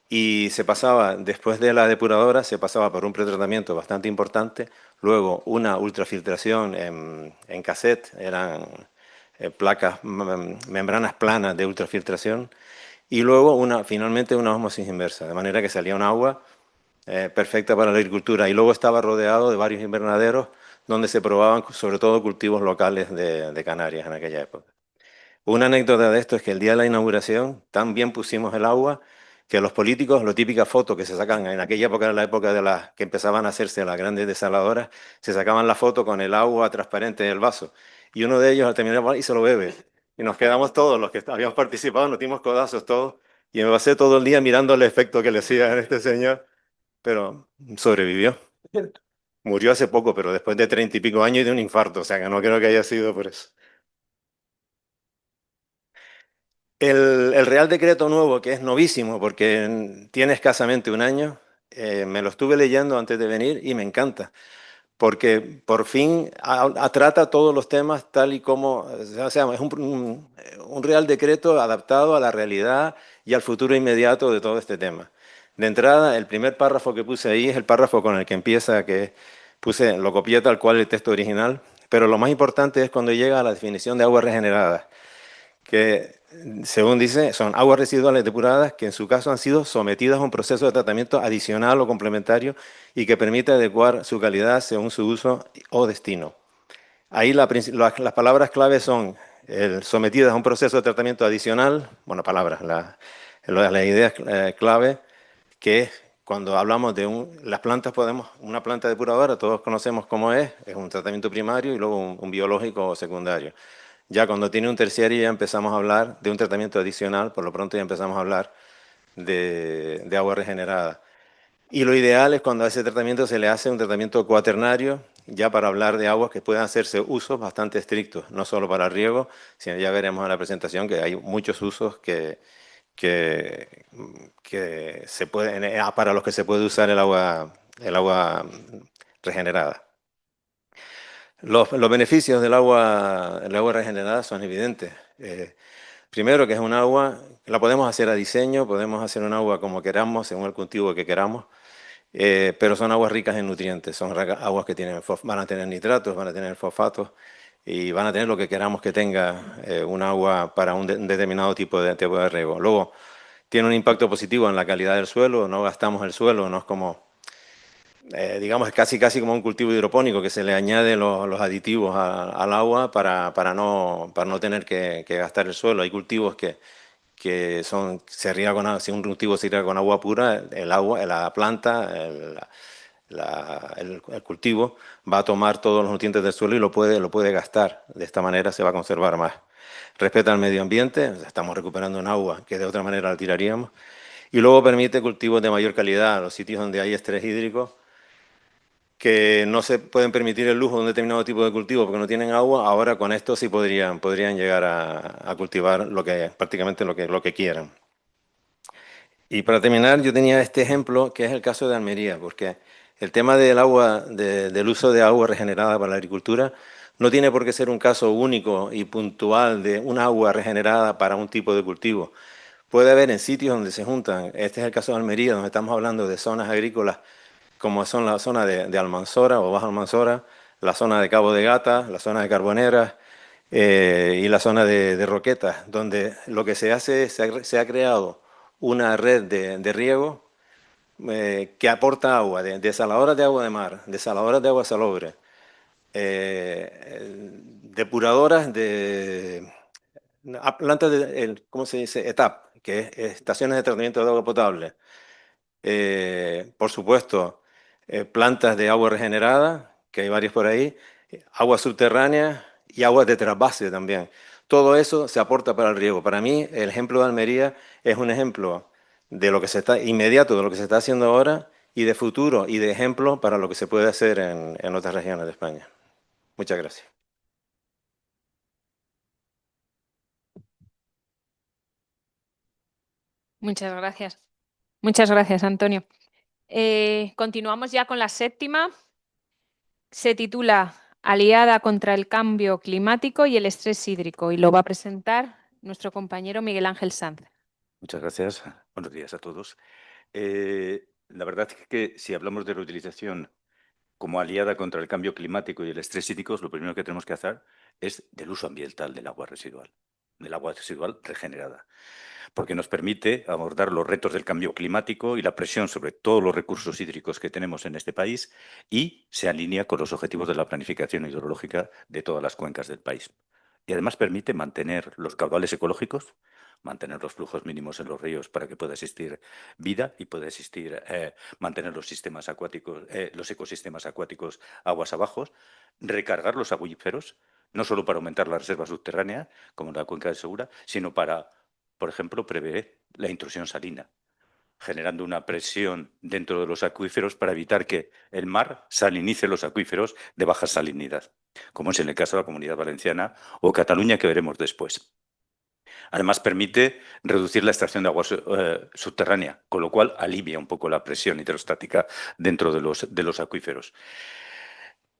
Y se pasaba, después de la depuradora, se pasaba por un pretratamiento bastante importante, luego una ultrafiltración en cassette, eran membranas planas de ultrafiltración, y luego finalmente una ósmosis inversa, de manera que salía un agua perfecta para la agricultura. Y luego estaba rodeado de varios invernaderos donde se probaban sobre todo cultivos locales de Canarias en aquella época. Una anécdota de esto es que el día de la inauguración tan bien pusimos el agua que los políticos, la típica foto que se sacan en aquella época, era la época de las que empezaban a hacerse las grandes desaladoras, se sacaban la foto con el agua transparente del vaso. Y uno de ellos al terminar y se lo bebe. Y nos quedamos todos, los que habíamos participado, nos dimos codazos todos. Y me pasé todo el día mirando el efecto que le hacía a este señor, pero sobrevivió. Murió hace poco, pero después de 30 y pico años y de un infarto, o sea que no creo que haya sido por eso. El Real Decreto nuevo, que es novísimo porque tiene escasamente un año, me lo estuve leyendo antes de venir y me encanta, porque por fin trata todos los temas tal y como, o sea, es un Real Decreto adaptado a la realidad y al futuro inmediato de todo este tema. De entrada, el primer párrafo que puse ahí es el párrafo con el que empieza, lo copié tal cual el texto original, pero lo más importante es cuando llega a la definición de aguas regeneradas, que según dice, son aguas residuales depuradas que en su caso han sido sometidas a un proceso de tratamiento adicional o complementario y que permite adecuar su calidad según su uso o destino. Ahí las palabras clave son sometidas a un proceso de tratamiento adicional, bueno, palabras, la idea clave, que es cuando hablamos de las plantas, una planta depuradora, todos conocemos cómo es un tratamiento primario y luego un biológico o secundario. Ya cuando tiene un terciario ya empezamos a hablar de un tratamiento adicional, por lo pronto ya empezamos a hablar de agua regenerada. Y lo ideal es cuando a ese tratamiento se le hace un tratamiento cuaternario, ya para hablar de aguas que pueden hacerse usos bastante estrictos, no solo para el riego, sino ya veremos en la presentación que hay muchos usos para los que se puede usar el agua regenerada. Los beneficios el agua regenerada son evidentes. Primero, que es un agua, la podemos hacer a diseño, podemos hacer un agua como queramos, según el cultivo que queramos, pero son aguas ricas en nutrientes, son aguas que van a tener nitratos, van a tener fosfatos y van a tener lo que queramos que tenga un agua para un determinado tipo de riego. Luego, tiene un impacto positivo en la calidad del suelo, no gastamos el suelo, no es como, digamos, es casi como un cultivo hidropónico, que se le añaden los aditivos al agua para no tener que gastar el suelo. Hay cultivos que se riega con agua. Si un cultivo se riega con agua pura, la planta, el cultivo va a tomar todos los nutrientes del suelo y lo puede gastar. De esta manera se va a conservar más. Respeta al medio ambiente, estamos recuperando un agua que de otra manera la tiraríamos. Y luego permite cultivos de mayor calidad, los sitios donde hay estrés hídrico, que no se pueden permitir el lujo de un determinado tipo de cultivo porque no tienen agua. Ahora con esto sí podrían llegar a cultivar prácticamente lo que quieran. Y para terminar, yo tenía este ejemplo, que es el caso de Almería, porque el tema del agua, del uso de agua regenerada para la agricultura, no tiene por qué ser un caso único y puntual de un agua regenerada para un tipo de cultivo. Puede haber en sitios donde se juntan, este es el caso de Almería, donde estamos hablando de zonas agrícolas como son la zona de Almanzora o Baja Almanzora, la zona de Cabo de Gata, la zona de Carboneras y la zona de Roquetas, donde lo que se hace es se ha creado una red de riego que aporta agua, desaladoras de agua de mar, desaladoras de agua salobre, depuradoras plantas ¿cómo se dice? ETAP, que es estaciones de tratamiento de agua potable. Por supuesto, plantas de agua regenerada, que hay varias por ahí, agua subterránea y aguas de trasvase también. Todo eso se aporta para el riego. Para mí, el ejemplo de Almería es un ejemplo de lo que inmediato de lo que se está haciendo ahora y de futuro y de ejemplo para lo que se puede hacer en otras regiones de España. Muchas gracias. Muchas gracias. Muchas gracias, Antonio. Continuamos ya con la séptima. Se titula Aliada contra el cambio climático y el estrés hídrico y lo va a presentar nuestro compañero Miguel Ángel Sanz. Muchas gracias. Buenos días a todos. La verdad es que si hablamos de reutilización como aliada contra el cambio climático y el estrés hídrico, lo primero que tenemos que hacer es del uso ambiental del agua residual regenerada, porque nos permite abordar los retos del cambio climático y la presión sobre todos los recursos hídricos que tenemos en este país y se alinea con los objetivos de la planificación hidrológica de todas las cuencas del país. Y además permite mantener los caudales ecológicos, mantener los flujos mínimos en los ríos para que pueda existir vida y pueda existir, mantener los sistemas acuáticos, los ecosistemas acuáticos aguas abajo, recargar los acuíferos, no solo para aumentar la reserva subterránea, como en la cuenca del Segura, sino para, por ejemplo, prever la intrusión salina, generando una presión dentro de los acuíferos para evitar que el mar salinice los acuíferos de baja salinidad, como es en el caso de la Comunidad Valenciana o Cataluña, que veremos después. Además, permite reducir la extracción de agua subterránea, con lo cual alivia un poco la presión hidrostática dentro de los acuíferos.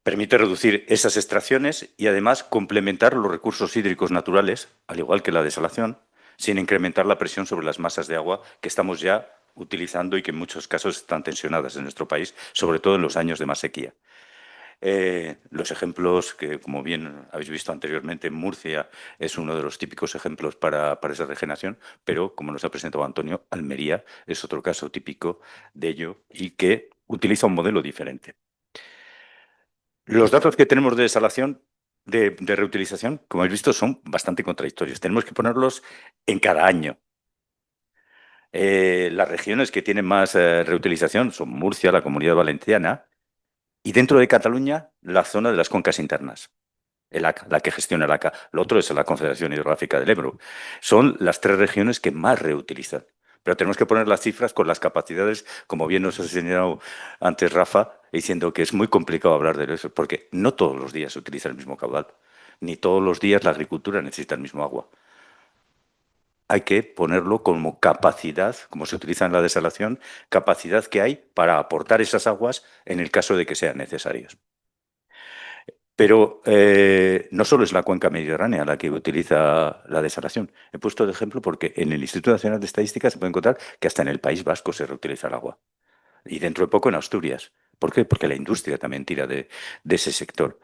Permite reducir esas extracciones y además complementar los recursos hídricos naturales, al igual que la desalación, sin incrementar la presión sobre las masas de agua que estamos ya utilizando y que en muchos casos están tensionadas en nuestro país, sobre todo en los años de más sequía. Los ejemplos que, como bien habéis visto anteriormente, Murcia es uno de los típicos ejemplos para esa regeneración, pero, como nos ha presentado Antonio, Almería es otro caso típico de ello y que utiliza un modelo diferente. Los datos que tenemos de desalación, de reutilización, como habéis visto, son bastante contradictorios. Tenemos que ponerlos en cada año. Las regiones que tienen más reutilización son Murcia, la Comunidad Valenciana y dentro de Cataluña la zona de las cuencas internas. El ACA, la que gestiona el ACA. Lo otro es la Confederación Hidrográfica del Ebro. Son las 3 regiones que más reutilizan. Pero tenemos que poner las cifras con las capacidades, como bien nos ha señalado antes Rafa, diciendo que es muy complicado hablar de eso, porque no todos los días se utiliza el mismo caudal, ni todos los días la agricultura necesita el mismo agua. Hay que ponerlo como capacidad, como se utiliza en la desalación, capacidad que hay para aportar esas aguas en el caso de que sean necesarias. Pero no solo es la cuenca mediterránea la que utiliza la desalación. He puesto de ejemplo porque en el Instituto Nacional de Estadística se puede encontrar que hasta en el País Vasco se reutiliza el agua. Y dentro de poco en Asturias. ¿Por qué? Porque la industria también tira de ese sector.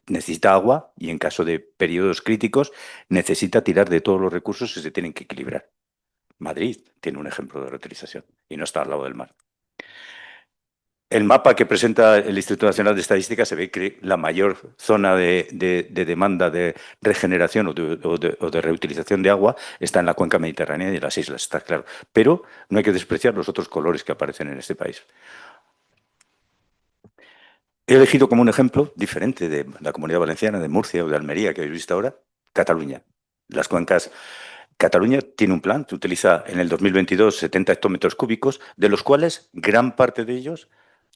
Necesita agua y en caso de periodos críticos necesita tirar de todos los recursos que se tienen que equilibrar. Madrid tiene un ejemplo de reutilización y no está al lado del mar. El mapa que presenta el Instituto Nacional de Estadística se ve que la mayor zona de demanda de regeneración o de reutilización de agua está en la cuenca mediterránea y en las islas, está claro. Pero no hay que despreciar los otros colores que aparecen en este país. He elegido como un ejemplo diferente de la Comunidad Valenciana, de Murcia o de Almería que habéis visto ahora, Cataluña. Las cuencas. Cataluña tiene un plan que utiliza en el 2022 70 hectómetros cúbicos, de los cuales gran parte de ellos,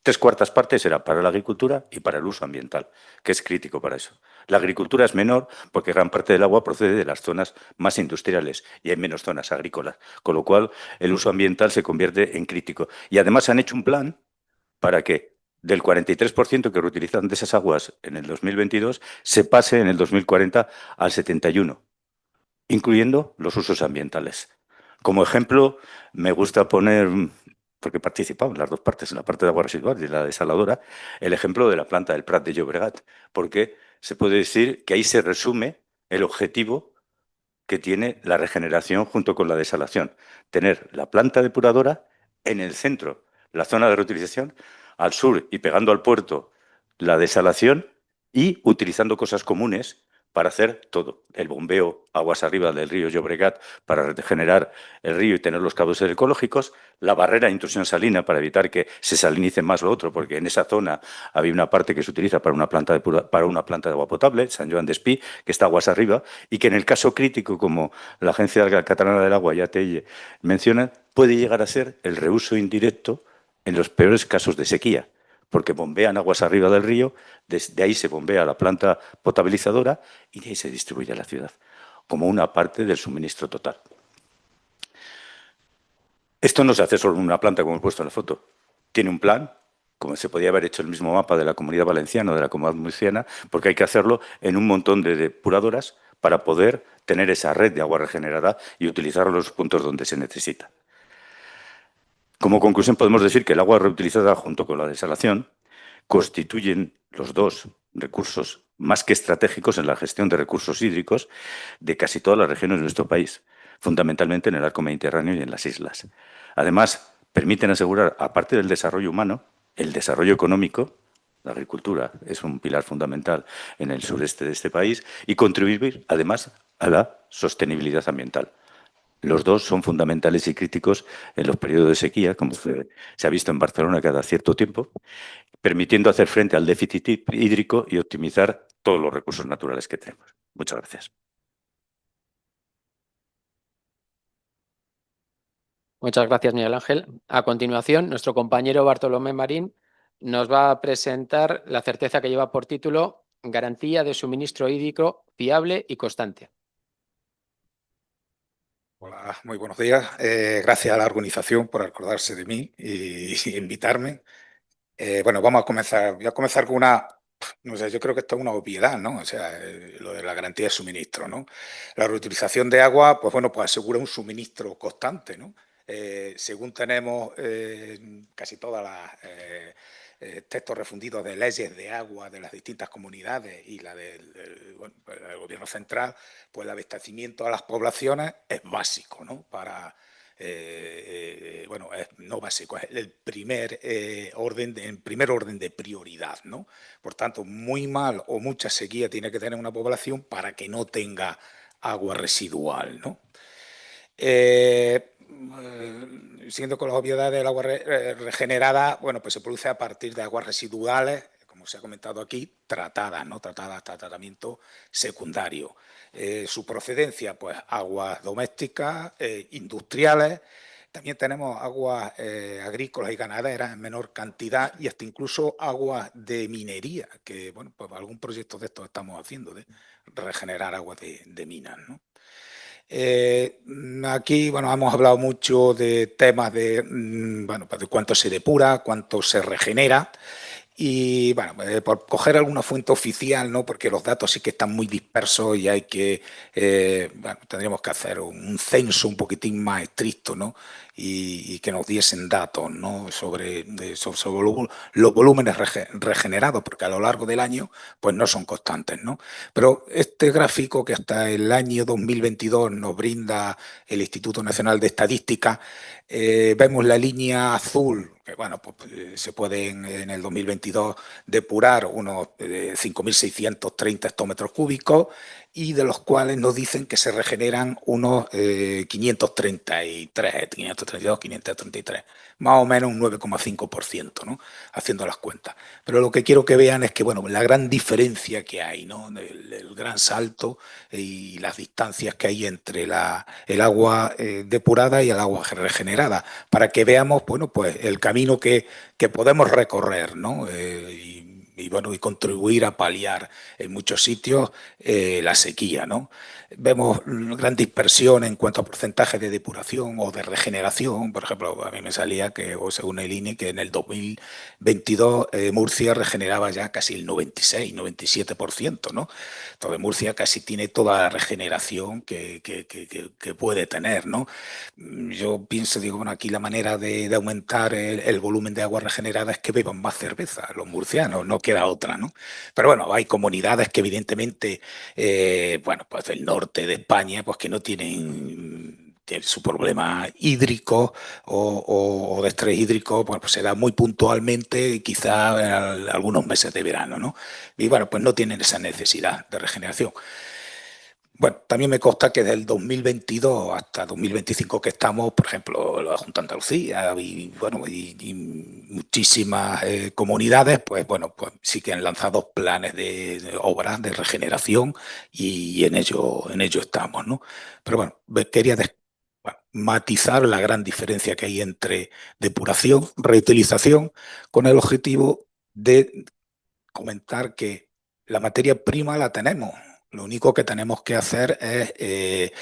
3/4 partes, era para la agricultura y para el uso ambiental, que es crítico para eso. La agricultura es menor porque gran parte del agua procede de las zonas más industriales y hay menos zonas agrícolas, con lo cual el uso ambiental se convierte en crítico. Y además han hecho un plan para que del 43% que reutilizan de esas aguas en el 2022 se pase en el 2040 al 71%, incluyendo los usos ambientales. Como ejemplo, me gusta poner, porque he participado en las dos partes, en la parte de agua residual y la desaladora, el ejemplo de la planta del Prat de Llobregat, porque se puede decir que ahí se resume el objetivo que tiene la regeneración junto con la desalación. Tener la planta depuradora en el centro, la zona de reutilización, al sur y pegando al puerto la desalación y utilizando cosas comunes para hacer todo. El bombeo aguas arriba del río Llobregat para regenerar el río y tener los cauces ecológicos, la barrera de intrusión salina para evitar que se salinice más lo otro, porque en esa zona había una parte que se utiliza para una planta de agua potable, San Joan d'Espí, que está aguas arriba, y que en el caso crítico, como la Agencia Catalana del Agua y ATI mencionan, puede llegar a ser el reuso indirecto en los peores casos de sequía, porque bombean aguas arriba del río, desde ahí se bombea la planta potabilizadora y de ahí se distribuye a la ciudad, como una parte del suministro total. Esto no se hace solo en una planta, como he puesto en la foto. Tiene un plan, como se podía haber hecho el mismo mapa de la Comunidad Valenciana o de la Comunidad Murciana, porque hay que hacerlo en un montón de depuradoras para poder tener esa red de agua regenerada y utilizarla en los puntos donde se necesita. Como conclusión podemos decir que el agua reutilizada junto con la desalación constituyen los dos recursos más que estratégicos en la gestión de recursos hídricos de casi todas las regiones de nuestro país, fundamentalmente en el arco mediterráneo y en las islas. Además, permiten asegurar, aparte del desarrollo humano, el desarrollo económico. La agricultura es un pilar fundamental en el sureste de este país y contribuir, además, a la sostenibilidad ambiental. Los dos son fundamentales y críticos en los periodos de sequía, como se ha visto en Barcelona cada cierto tiempo, permitiendo hacer frente al déficit hídrico y optimizar todos los recursos naturales que tenemos. Muchas gracias. Muchas gracias, Miguel Ángel. A continuación, nuestro compañero Bartolomé Marín nos va a presentar la certeza que lleva por título Garantía de suministro hídrico fiable y constante. Hola, muy buenos días. Gracias a la organización por acordarse de mí y invitarme. Bueno, vamos a comenzar. Voy a comenzar con no sé, yo creo que esto es una obviedad, ¿no? O sea, lo de la garantía de suministro, ¿no? La reutilización de agua, pues bueno, pues asegura un suministro constante, ¿no? Según tenemos casi todas las textos refundidos de leyes de agua de las distintas comunidades y la del gobierno central, pues el abastecimiento a las poblaciones es básico, ¿no? Para, bueno, es no básico, es el primer orden de prioridad, ¿no? Por tanto, muy mal o mucha sequía tiene que tener una población para que no tenga agua residual, ¿no? siguiendo con las obviedades del agua regenerada, bueno, pues se produce a partir de aguas residuales, como se ha comentado aquí, tratadas, ¿no? Tratadas hasta tratamiento secundario. Su procedencia, pues aguas domésticas, industriales. También tenemos aguas agrícolas y ganaderas en menor cantidad y hasta incluso aguas de minería, que, bueno, pues algún proyecto de estos estamos haciendo, de regenerar aguas de minas, ¿no? Aquí, bueno, hemos hablado mucho de temas de, bueno, pues de cuánto se depura, cuánto se regenera. Y bueno, por coger alguna fuente oficial, ¿no? Porque los datos sí que están muy dispersos y hay que, bueno, tendríamos que hacer un censo un poquitín más estricto, ¿no? Y que nos diesen datos, ¿no? Sobre los volúmenes regenerados, porque a lo largo del año, pues no son constantes, ¿no? Pero este gráfico que hasta el año 2022 nos brinda el Instituto Nacional de Estadística, vemos la línea azul, que bueno, pues se pueden en el 2022 depurar unos 5.630 hectómetros cúbicos y de los cuales nos dicen que se regeneran unos 533, 532, 533, más o menos un 9,5%, ¿no? Haciendo las cuentas. Pero lo que quiero que vean es que, bueno, la gran diferencia que hay, ¿no? El gran salto y las distancias que hay entre el agua depurada y el agua regenerada, para que veamos, bueno, pues el camino que podemos recorrer, ¿no? Y bueno, y contribuir a paliar en muchos sitios la sequía, ¿no? Vemos gran dispersión en cuanto a porcentaje de depuración o de regeneración. Por ejemplo, a mí me salía que, o según el INE, que en el 2022 Murcia regeneraba ya casi el 96, 97%, ¿no? Entonces Murcia casi tiene toda la regeneración que puede tener, ¿no? Yo pienso, digo, bueno, aquí la manera de aumentar el volumen de agua regenerada es que beban más cerveza los murcianos, no queda otra, ¿no? Pero bueno, hay comunidades que evidentemente, bueno, pues del norte de España, pues que no tienen su problema hídrico o de estrés hídrico, pues se da muy puntualmente, quizá en algunos meses de verano, ¿no? Y bueno, pues no tienen esa necesidad de regeneración. Bueno, también me consta que del 2022 hasta 2025 que estamos, por ejemplo, la Junta de Andalucía y, bueno, y muchísimas comunidades, pues bueno, pues sí que han lanzado planes de obras de regeneración y en ello estamos, ¿no? Pero bueno, quería matizar la gran diferencia que hay entre depuración, reutilización, con el objetivo de comentar que la materia prima la tenemos. Lo único que tenemos que hacer es,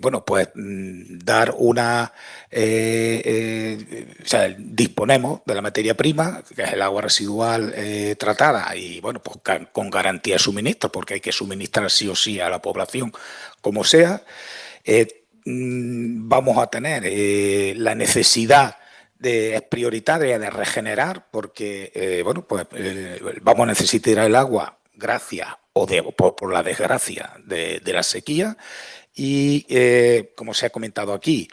bueno, pues dar una, o sea, disponemos de la materia prima, que es el agua residual tratada y, bueno, pues con garantía de suministro, porque hay que suministrar sí o sí a la población como sea. Vamos a tener la necesidad es prioritaria de regenerar porque, bueno, pues vamos a necesitar el agua gracias o por la desgracia de la sequía y, como se ha comentado aquí,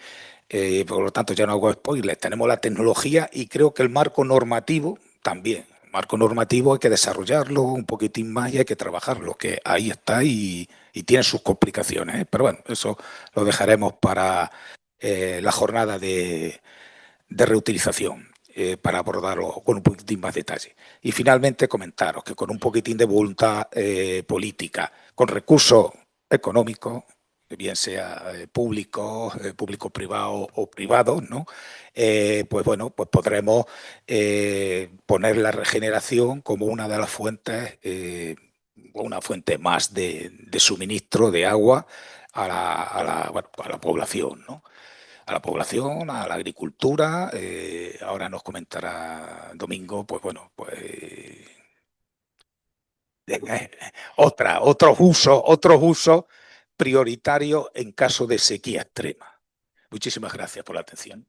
por lo tanto ya no hago spoilers, tenemos la tecnología y creo que el marco normativo también. El marco normativo hay que desarrollarlo un poquitín más y hay que trabajarlo, que ahí está y tiene sus complicaciones, ¿eh? Pero bueno, eso lo dejaremos para la jornada de reutilización para abordarlo con un poquitín más detalle. Y finalmente comentaros que con un poquitín de voluntad política, con recursos económicos, bien sea público-privado o privados, ¿no? Pues bueno, pues podremos poner la regeneración como una de las fuentes, una fuente más de suministro de agua bueno, a la población, ¿no? A la población, a la agricultura. Ahora nos comentará Domingo, pues bueno, pues otros usos prioritarios en caso de sequía extrema. Muchísimas gracias por la atención.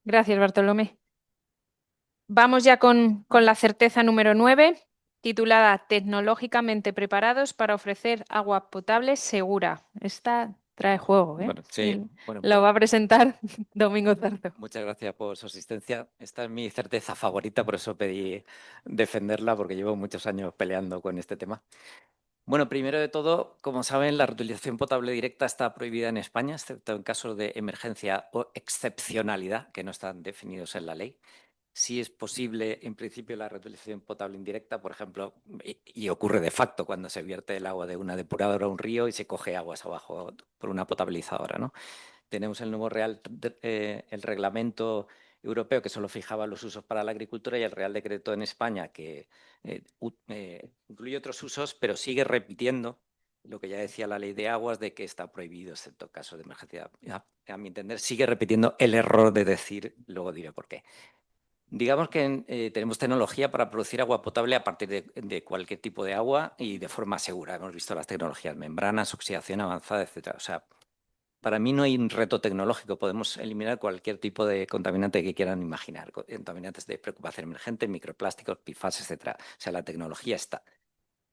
Gracias, Bartolomé. Vamos ya con la certeza número 9, titulada Tecnológicamente preparados para ofrecer agua potable segura. Esta trae juego, ¿eh? Bueno, sí, bueno, lo va a presentar Domingo Zarzo. muchas gracias por su asistencia. Esta es mi certeza favorita, por eso pedí defenderla, porque llevo muchos años peleando con este tema. Bueno, primero de todo, como saben, la reutilización potable directa está prohibida en España, excepto en casos de emergencia o excepcionalidad, que no están definidos en la ley. Sí es posible, en principio, la reutilización potable indirecta, por ejemplo, y ocurre de facto cuando se vierte el agua de una depuradora a un río y se coge aguas abajo por una potabilizadora, ¿no? Tenemos el nuevo el reglamento europeo que solo fijaba los usos para la agricultura y el Real Decreto en España que incluye otros usos, pero sigue repitiendo lo que ya decía la ley de aguas de que está prohibido, excepto caso de emergencia. A mi entender, sigue repitiendo el error de decir, luego diré por qué. Digamos que tenemos tecnología para producir agua potable a partir de cualquier tipo de agua y de forma segura. Hemos visto las tecnologías membranas, oxidación avanzada, etcétera. O sea, para mí no hay un reto tecnológico. Podemos eliminar cualquier tipo de contaminante que quieran imaginar. Contaminantes de preocupación emergente, microplásticos, PFAS, etcétera. O sea, la tecnología está.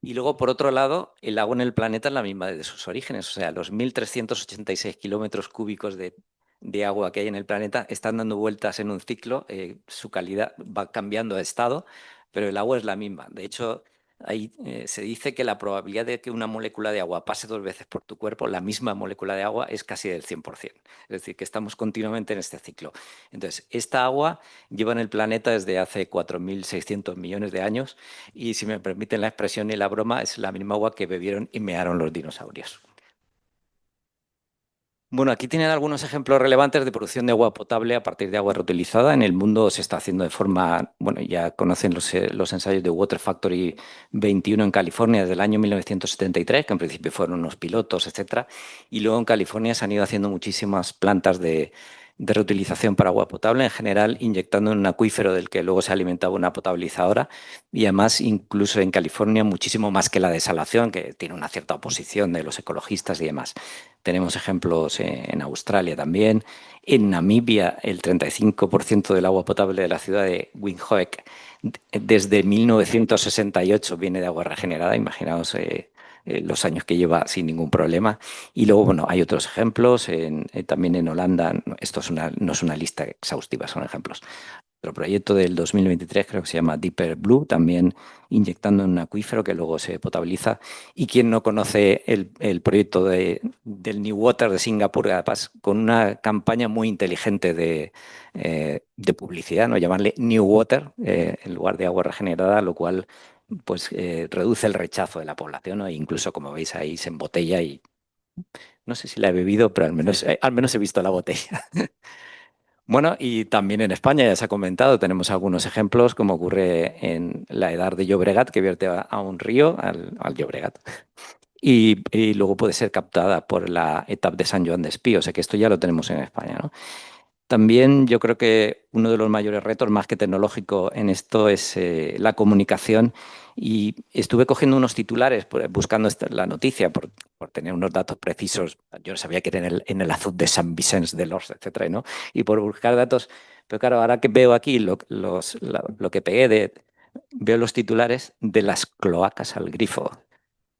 Y luego, por otro lado, el agua en el planeta es la misma desde sus orígenes. O sea, los 1.386 kilómetros cúbicos de agua que hay en el planeta están dando vueltas en un ciclo. Su calidad va cambiando de estado, pero el agua es la misma. De hecho, ahí se dice que la probabilidad de que una molécula de agua pase 2 veces por tu cuerpo, la misma molécula de agua, es casi del 100%. Es decir, que estamos continuamente en este ciclo. Entonces, esta agua lleva en el planeta desde hace 4.600 millones de años y, si me permiten la expresión y la broma, es la misma agua que bebieron y mearon los dinosaurios. Bueno, aquí tienen algunos ejemplos relevantes de producción de agua potable a partir de agua reutilizada. En el mundo se está haciendo de forma, bueno, ya conocen los ensayos de Water Factory 21 en California desde el año 1973, que en principio fueron unos pilotos, etcétera. Y luego en California se han ido haciendo muchísimas plantas de reutilización para agua potable, en general inyectando en un acuífero del que luego se alimentaba una potabilizadora, y además incluso en California muchísimo más que la desalación, que tiene una cierta oposición de los ecologistas y demás. Tenemos ejemplos en Australia también. En Namibia, el 35% del agua potable de la ciudad de Windhoek desde 1968 viene de agua regenerada. Imaginaos los años que lleva sin ningún problema. Y luego, bueno, hay otros ejemplos. También en Holanda, esto no es una lista exhaustiva, son ejemplos. Otro proyecto del 2023 creo que se llama Deeper Blue, también inyectando en un acuífero que luego se potabiliza. Y quien no conoce el proyecto del New Water de Singapur, además con una campaña muy inteligente de publicidad, ¿no? Llamarle New Water en lugar de agua regenerada, lo cual pues reduce el rechazo de la población, ¿no? E incluso, como veis ahí, se embotella y no sé si la he bebido, pero al menos he visto la botella. Bueno, y también en España, ya se ha comentado, tenemos algunos ejemplos, como ocurre en la Edar de Llobregat, que vierte a un río, al Llobregat, y luego puede ser captada por la ETAP de San Joan de Espí, o sea que esto ya lo tenemos en España, ¿no? También yo creo que uno de los mayores retos, más que tecnológico, en esto es la comunicación. Y estuve cogiendo unos titulares buscando la noticia por tener unos datos precisos. Yo no sabía que era en el azud de San Vicente de los, etcétera, ¿no? Y por buscar datos, pero claro, ahora que veo aquí lo que pegué, veo los titulares de las cloacas al grifo.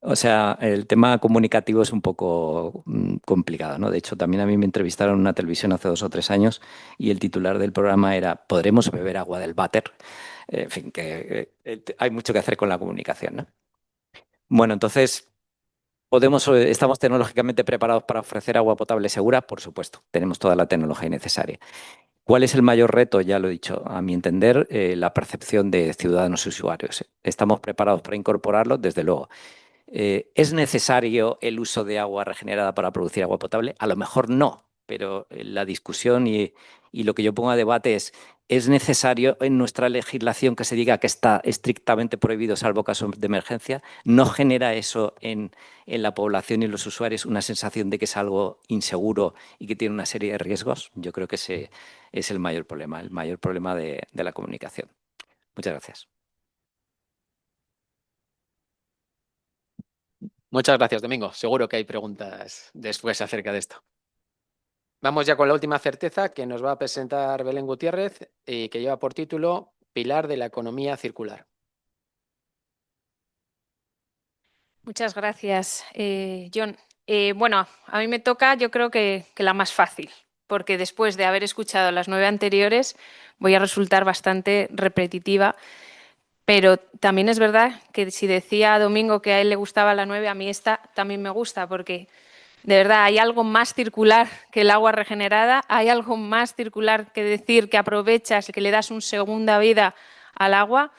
O sea, el tema comunicativo es un poco complicado, ¿no? De hecho, también a mí me entrevistaron en una televisión hace 2 o 3 años y el titular del programa era ¿podremos beber agua del váter? En fin, que hay mucho que hacer con la comunicación, ¿no? Bueno, entonces, ¿estamos tecnológicamente preparados para ofrecer agua potable segura? Por supuesto, tenemos toda la tecnología necesaria. ¿Cuál es el mayor reto? Ya lo he dicho, a mi entender, la percepción de ciudadanos y usuarios. ¿Estamos preparados para incorporarlo? Desde luego. ¿Es necesario el uso de agua regenerada para producir agua potable? A lo mejor no, pero la discusión y lo que yo pongo a debate ¿es necesario en nuestra legislación que se diga que está estrictamente prohibido salvo casos de emergencia? ¿No genera eso en la población y los usuarios una sensación de que es algo inseguro y que tiene una serie de riesgos? Yo creo que ese es el mayor problema de la comunicación. Muchas gracias. Muchas gracias, Domingo. Seguro que hay preguntas después acerca de esto. Vamos ya con la última certeza que nos va a presentar Belén Gutiérrez y que lleva por título Pilar de la economía circular. Muchas gracias, John. Bueno, a mí me toca, yo creo que la más fácil, porque después de haber escuchado las 9 anteriores voy a resultar bastante repetitiva. Pero también es verdad que si decía Domingo que a él le gustaba la 9, a mí esta también me gusta, porque de verdad hay algo más circular que el agua regenerada, hay algo más circular que decir que aprovechas, que le das una segunda vida al agua.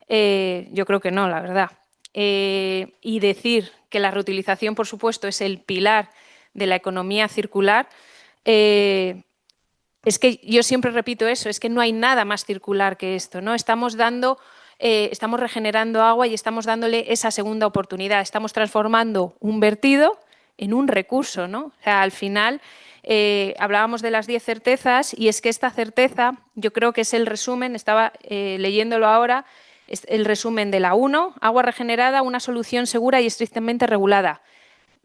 Yo creo que no, la verdad. Y decir que la reutilización, por supuesto, es el pilar de la economía circular, es que yo siempre repito eso, es que no hay nada más circular que esto, ¿no? Estamos regenerando agua y estamos dándole esa segunda oportunidad. Estamos transformando un vertido en un recurso, ¿no? O sea, al final hablábamos de las 10 certezas y es que esta certeza yo creo que es el resumen, estaba leyéndolo ahora, es el resumen de la 1, agua regenerada, una solución segura y estrictamente regulada.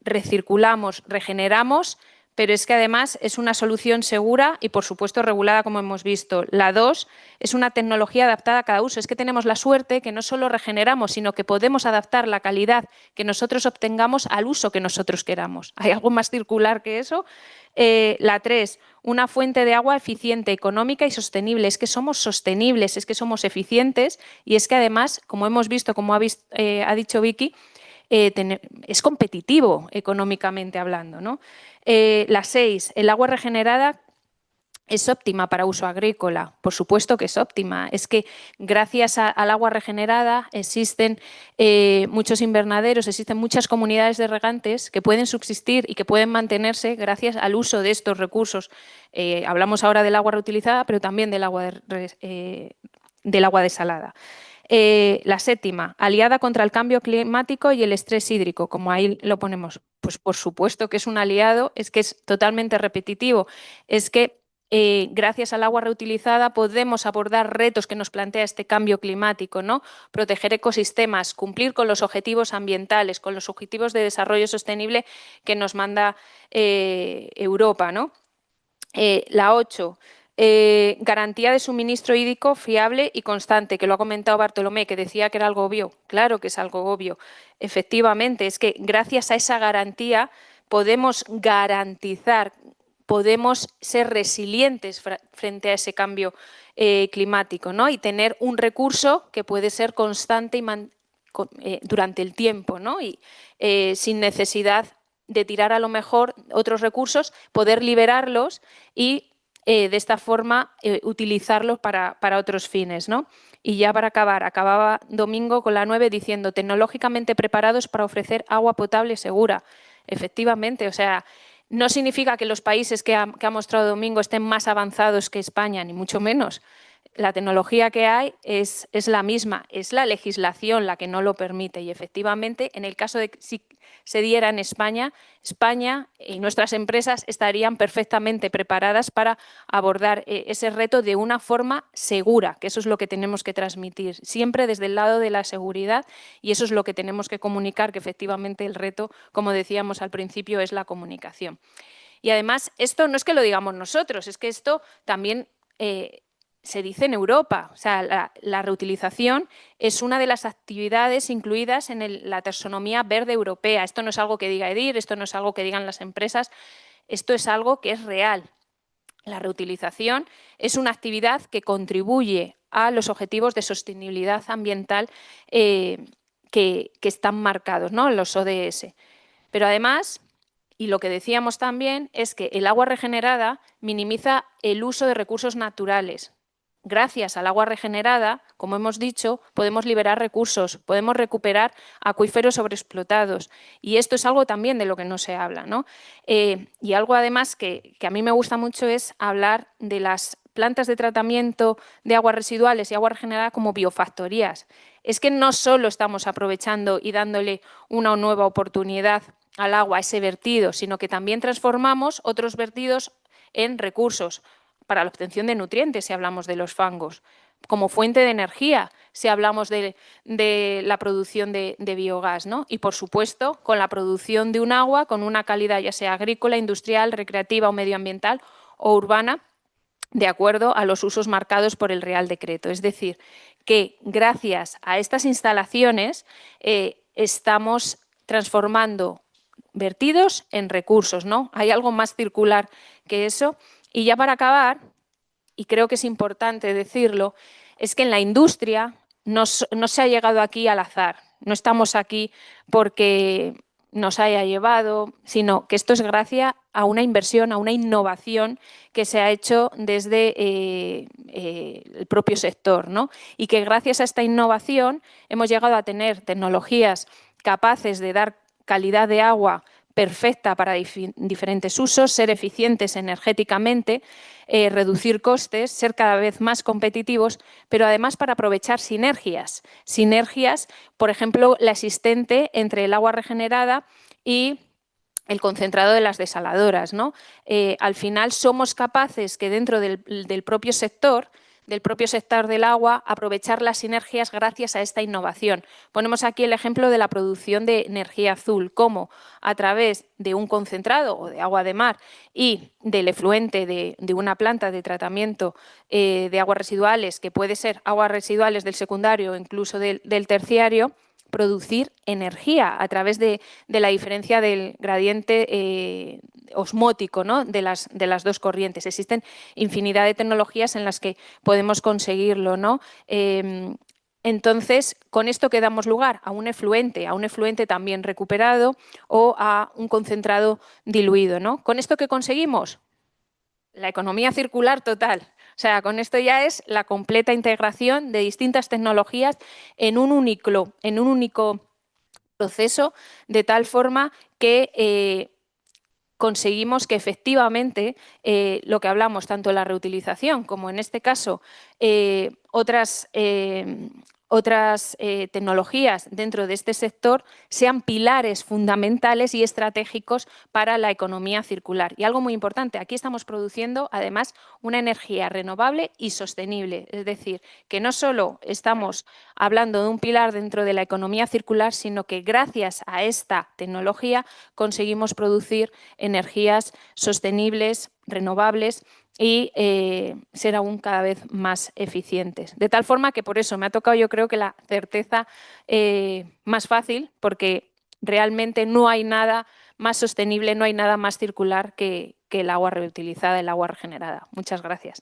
Recirculamos, regeneramos, pero es que además es una solución segura y, por supuesto, regulada, como hemos visto. La 2 es una tecnología adaptada a cada uso. Es que tenemos la suerte que no solo regeneramos, sino que podemos adaptar la calidad que nosotros obtengamos al uso que nosotros queramos. ¿Hay algo más circular que eso? La 3, una fuente de agua eficiente, económica y sostenible. Es que somos sostenibles, es que somos eficientes y es que además, como hemos visto, como ha dicho Vicky, es competitivo económicamente hablando, ¿no? La 6, el agua regenerada es óptima para uso agrícola. Por supuesto que es óptima. Es que gracias al agua regenerada existen muchos invernaderos, existen muchas comunidades de regantes que pueden subsistir y que pueden mantenerse gracias al uso de estos recursos. Hablamos ahora del agua reutilizada, pero también del agua desalada. La 7, aliada contra el cambio climático y el estrés hídrico, como ahí lo ponemos. Pues por supuesto que es un aliado, es que es totalmente repetitivo. Es que gracias al agua reutilizada podemos abordar retos que nos plantea este cambio climático, ¿no? Proteger ecosistemas, cumplir con los objetivos ambientales, con los objetivos de desarrollo sostenible que nos manda Europa, ¿no? La 8, garantía de suministro hídrico fiable y constante, que lo ha comentado Bartolomé, que decía que era algo obvio. Claro que es algo obvio. Efectivamente, es que gracias a esa garantía podemos garantizar, podemos ser resilientes frente a ese cambio climático, ¿no? Y tener un recurso que puede ser constante y durante el tiempo, ¿no? Y sin necesidad de tirar a lo mejor otros recursos, poder liberarlos y de esta forma utilizarlos para otros fines, ¿no? Y ya para acabar, acababa Domingo con la 9 diciendo tecnológicamente preparados para ofrecer agua potable segura. Efectivamente, o sea, no significa que los países que ha mostrado Domingo estén más avanzados que España, ni mucho menos. La tecnología que hay es la misma, es la legislación la que no lo permite y efectivamente en el caso de que si se diera en España, España y nuestras empresas estarían perfectamente preparadas para abordar ese reto de una forma segura, que eso es lo que tenemos que transmitir, siempre desde el lado de la seguridad y eso es lo que tenemos que comunicar, que efectivamente el reto, como decíamos al principio, es la comunicación. Y además, esto no es que lo digamos nosotros, es que esto también se dice en Europa. O sea, la reutilización es una de las actividades incluidas en la taxonomía verde europea. Esto no es algo que diga EDIR, esto no es algo que digan las empresas, esto es algo que es real. La reutilización es una actividad que contribuye a los objetivos de sostenibilidad ambiental que están marcados, ¿no?, en los ODS. Pero además, y lo que decíamos también, es que el agua regenerada minimiza el uso de recursos naturales. Gracias al agua regenerada, como hemos dicho, podemos liberar recursos, podemos recuperar acuíferos sobreexplotados y esto es algo también de lo que no se habla, ¿no? Y algo además que a mí me gusta mucho es hablar de las plantas de tratamiento de aguas residuales y agua regenerada como biofactorías. Es que no solo estamos aprovechando y dándole una nueva oportunidad al agua, a ese vertido, sino que también transformamos otros vertidos en recursos para la obtención de nutrientes, si hablamos de los fangos, como fuente de energía, si hablamos de la producción de biogás, ¿no? Y, por supuesto, con la producción de un agua con una calidad ya sea agrícola, industrial, recreativa o medioambiental o urbana, de acuerdo a los usos marcados por el Real Decreto. Es decir, que gracias a estas instalaciones estamos transformando vertidos en recursos, ¿no? Hay algo más circular que eso. Y ya para acabar, y creo que es importante decirlo, es que en la industria no se ha llegado aquí al azar, no estamos aquí porque nos haya llevado, sino que esto es gracias a una inversión, a una innovación que se ha hecho desde el propio sector, ¿no? Y que gracias a esta innovación hemos llegado a tener tecnologías capaces de dar calidad de agua perfecta para diferentes usos, ser eficientes energéticamente, reducir costes, ser cada vez más competitivos, pero además para aprovechar sinergias. Sinergias, por ejemplo, la existente entre el agua regenerada y el concentrado de las desaladoras, ¿no? Al final somos capaces que dentro del propio sector del agua, aprovechar las sinergias gracias a esta innovación. Ponemos aquí el ejemplo de la producción de energía azul, cómo a través de un concentrado o de agua de mar y del efluente de una planta de tratamiento de aguas residuales, que puede ser aguas residuales del secundario o incluso del terciario, producir energía a través de la diferencia del gradiente osmótico, ¿no? de las dos corrientes. Existen infinidad de tecnologías en las que podemos conseguirlo, ¿no? Entonces, con esto que damos lugar a un efluente también recuperado o a un concentrado diluido, ¿no? ¿Con esto qué conseguimos? La economía circular total. O sea, con esto ya es la completa integración de distintas tecnologías en un único proceso, de tal forma que conseguimos que efectivamente lo que hablamos, tanto la reutilización como en este caso otras tecnologías dentro de este sector sean pilares fundamentales y estratégicos para la economía circular. Y algo muy importante, aquí estamos produciendo además una energía renovable y sostenible, es decir, que no solo estamos hablando de un pilar dentro de la economía circular, sino que gracias a esta tecnología conseguimos producir energías sostenibles, renovables y ser aún cada vez más eficientes. De tal forma que por eso me ha tocado, yo creo que la certeza más fácil, porque realmente no hay nada más sostenible, no hay nada más circular que el agua reutilizada, el agua regenerada. Muchas gracias.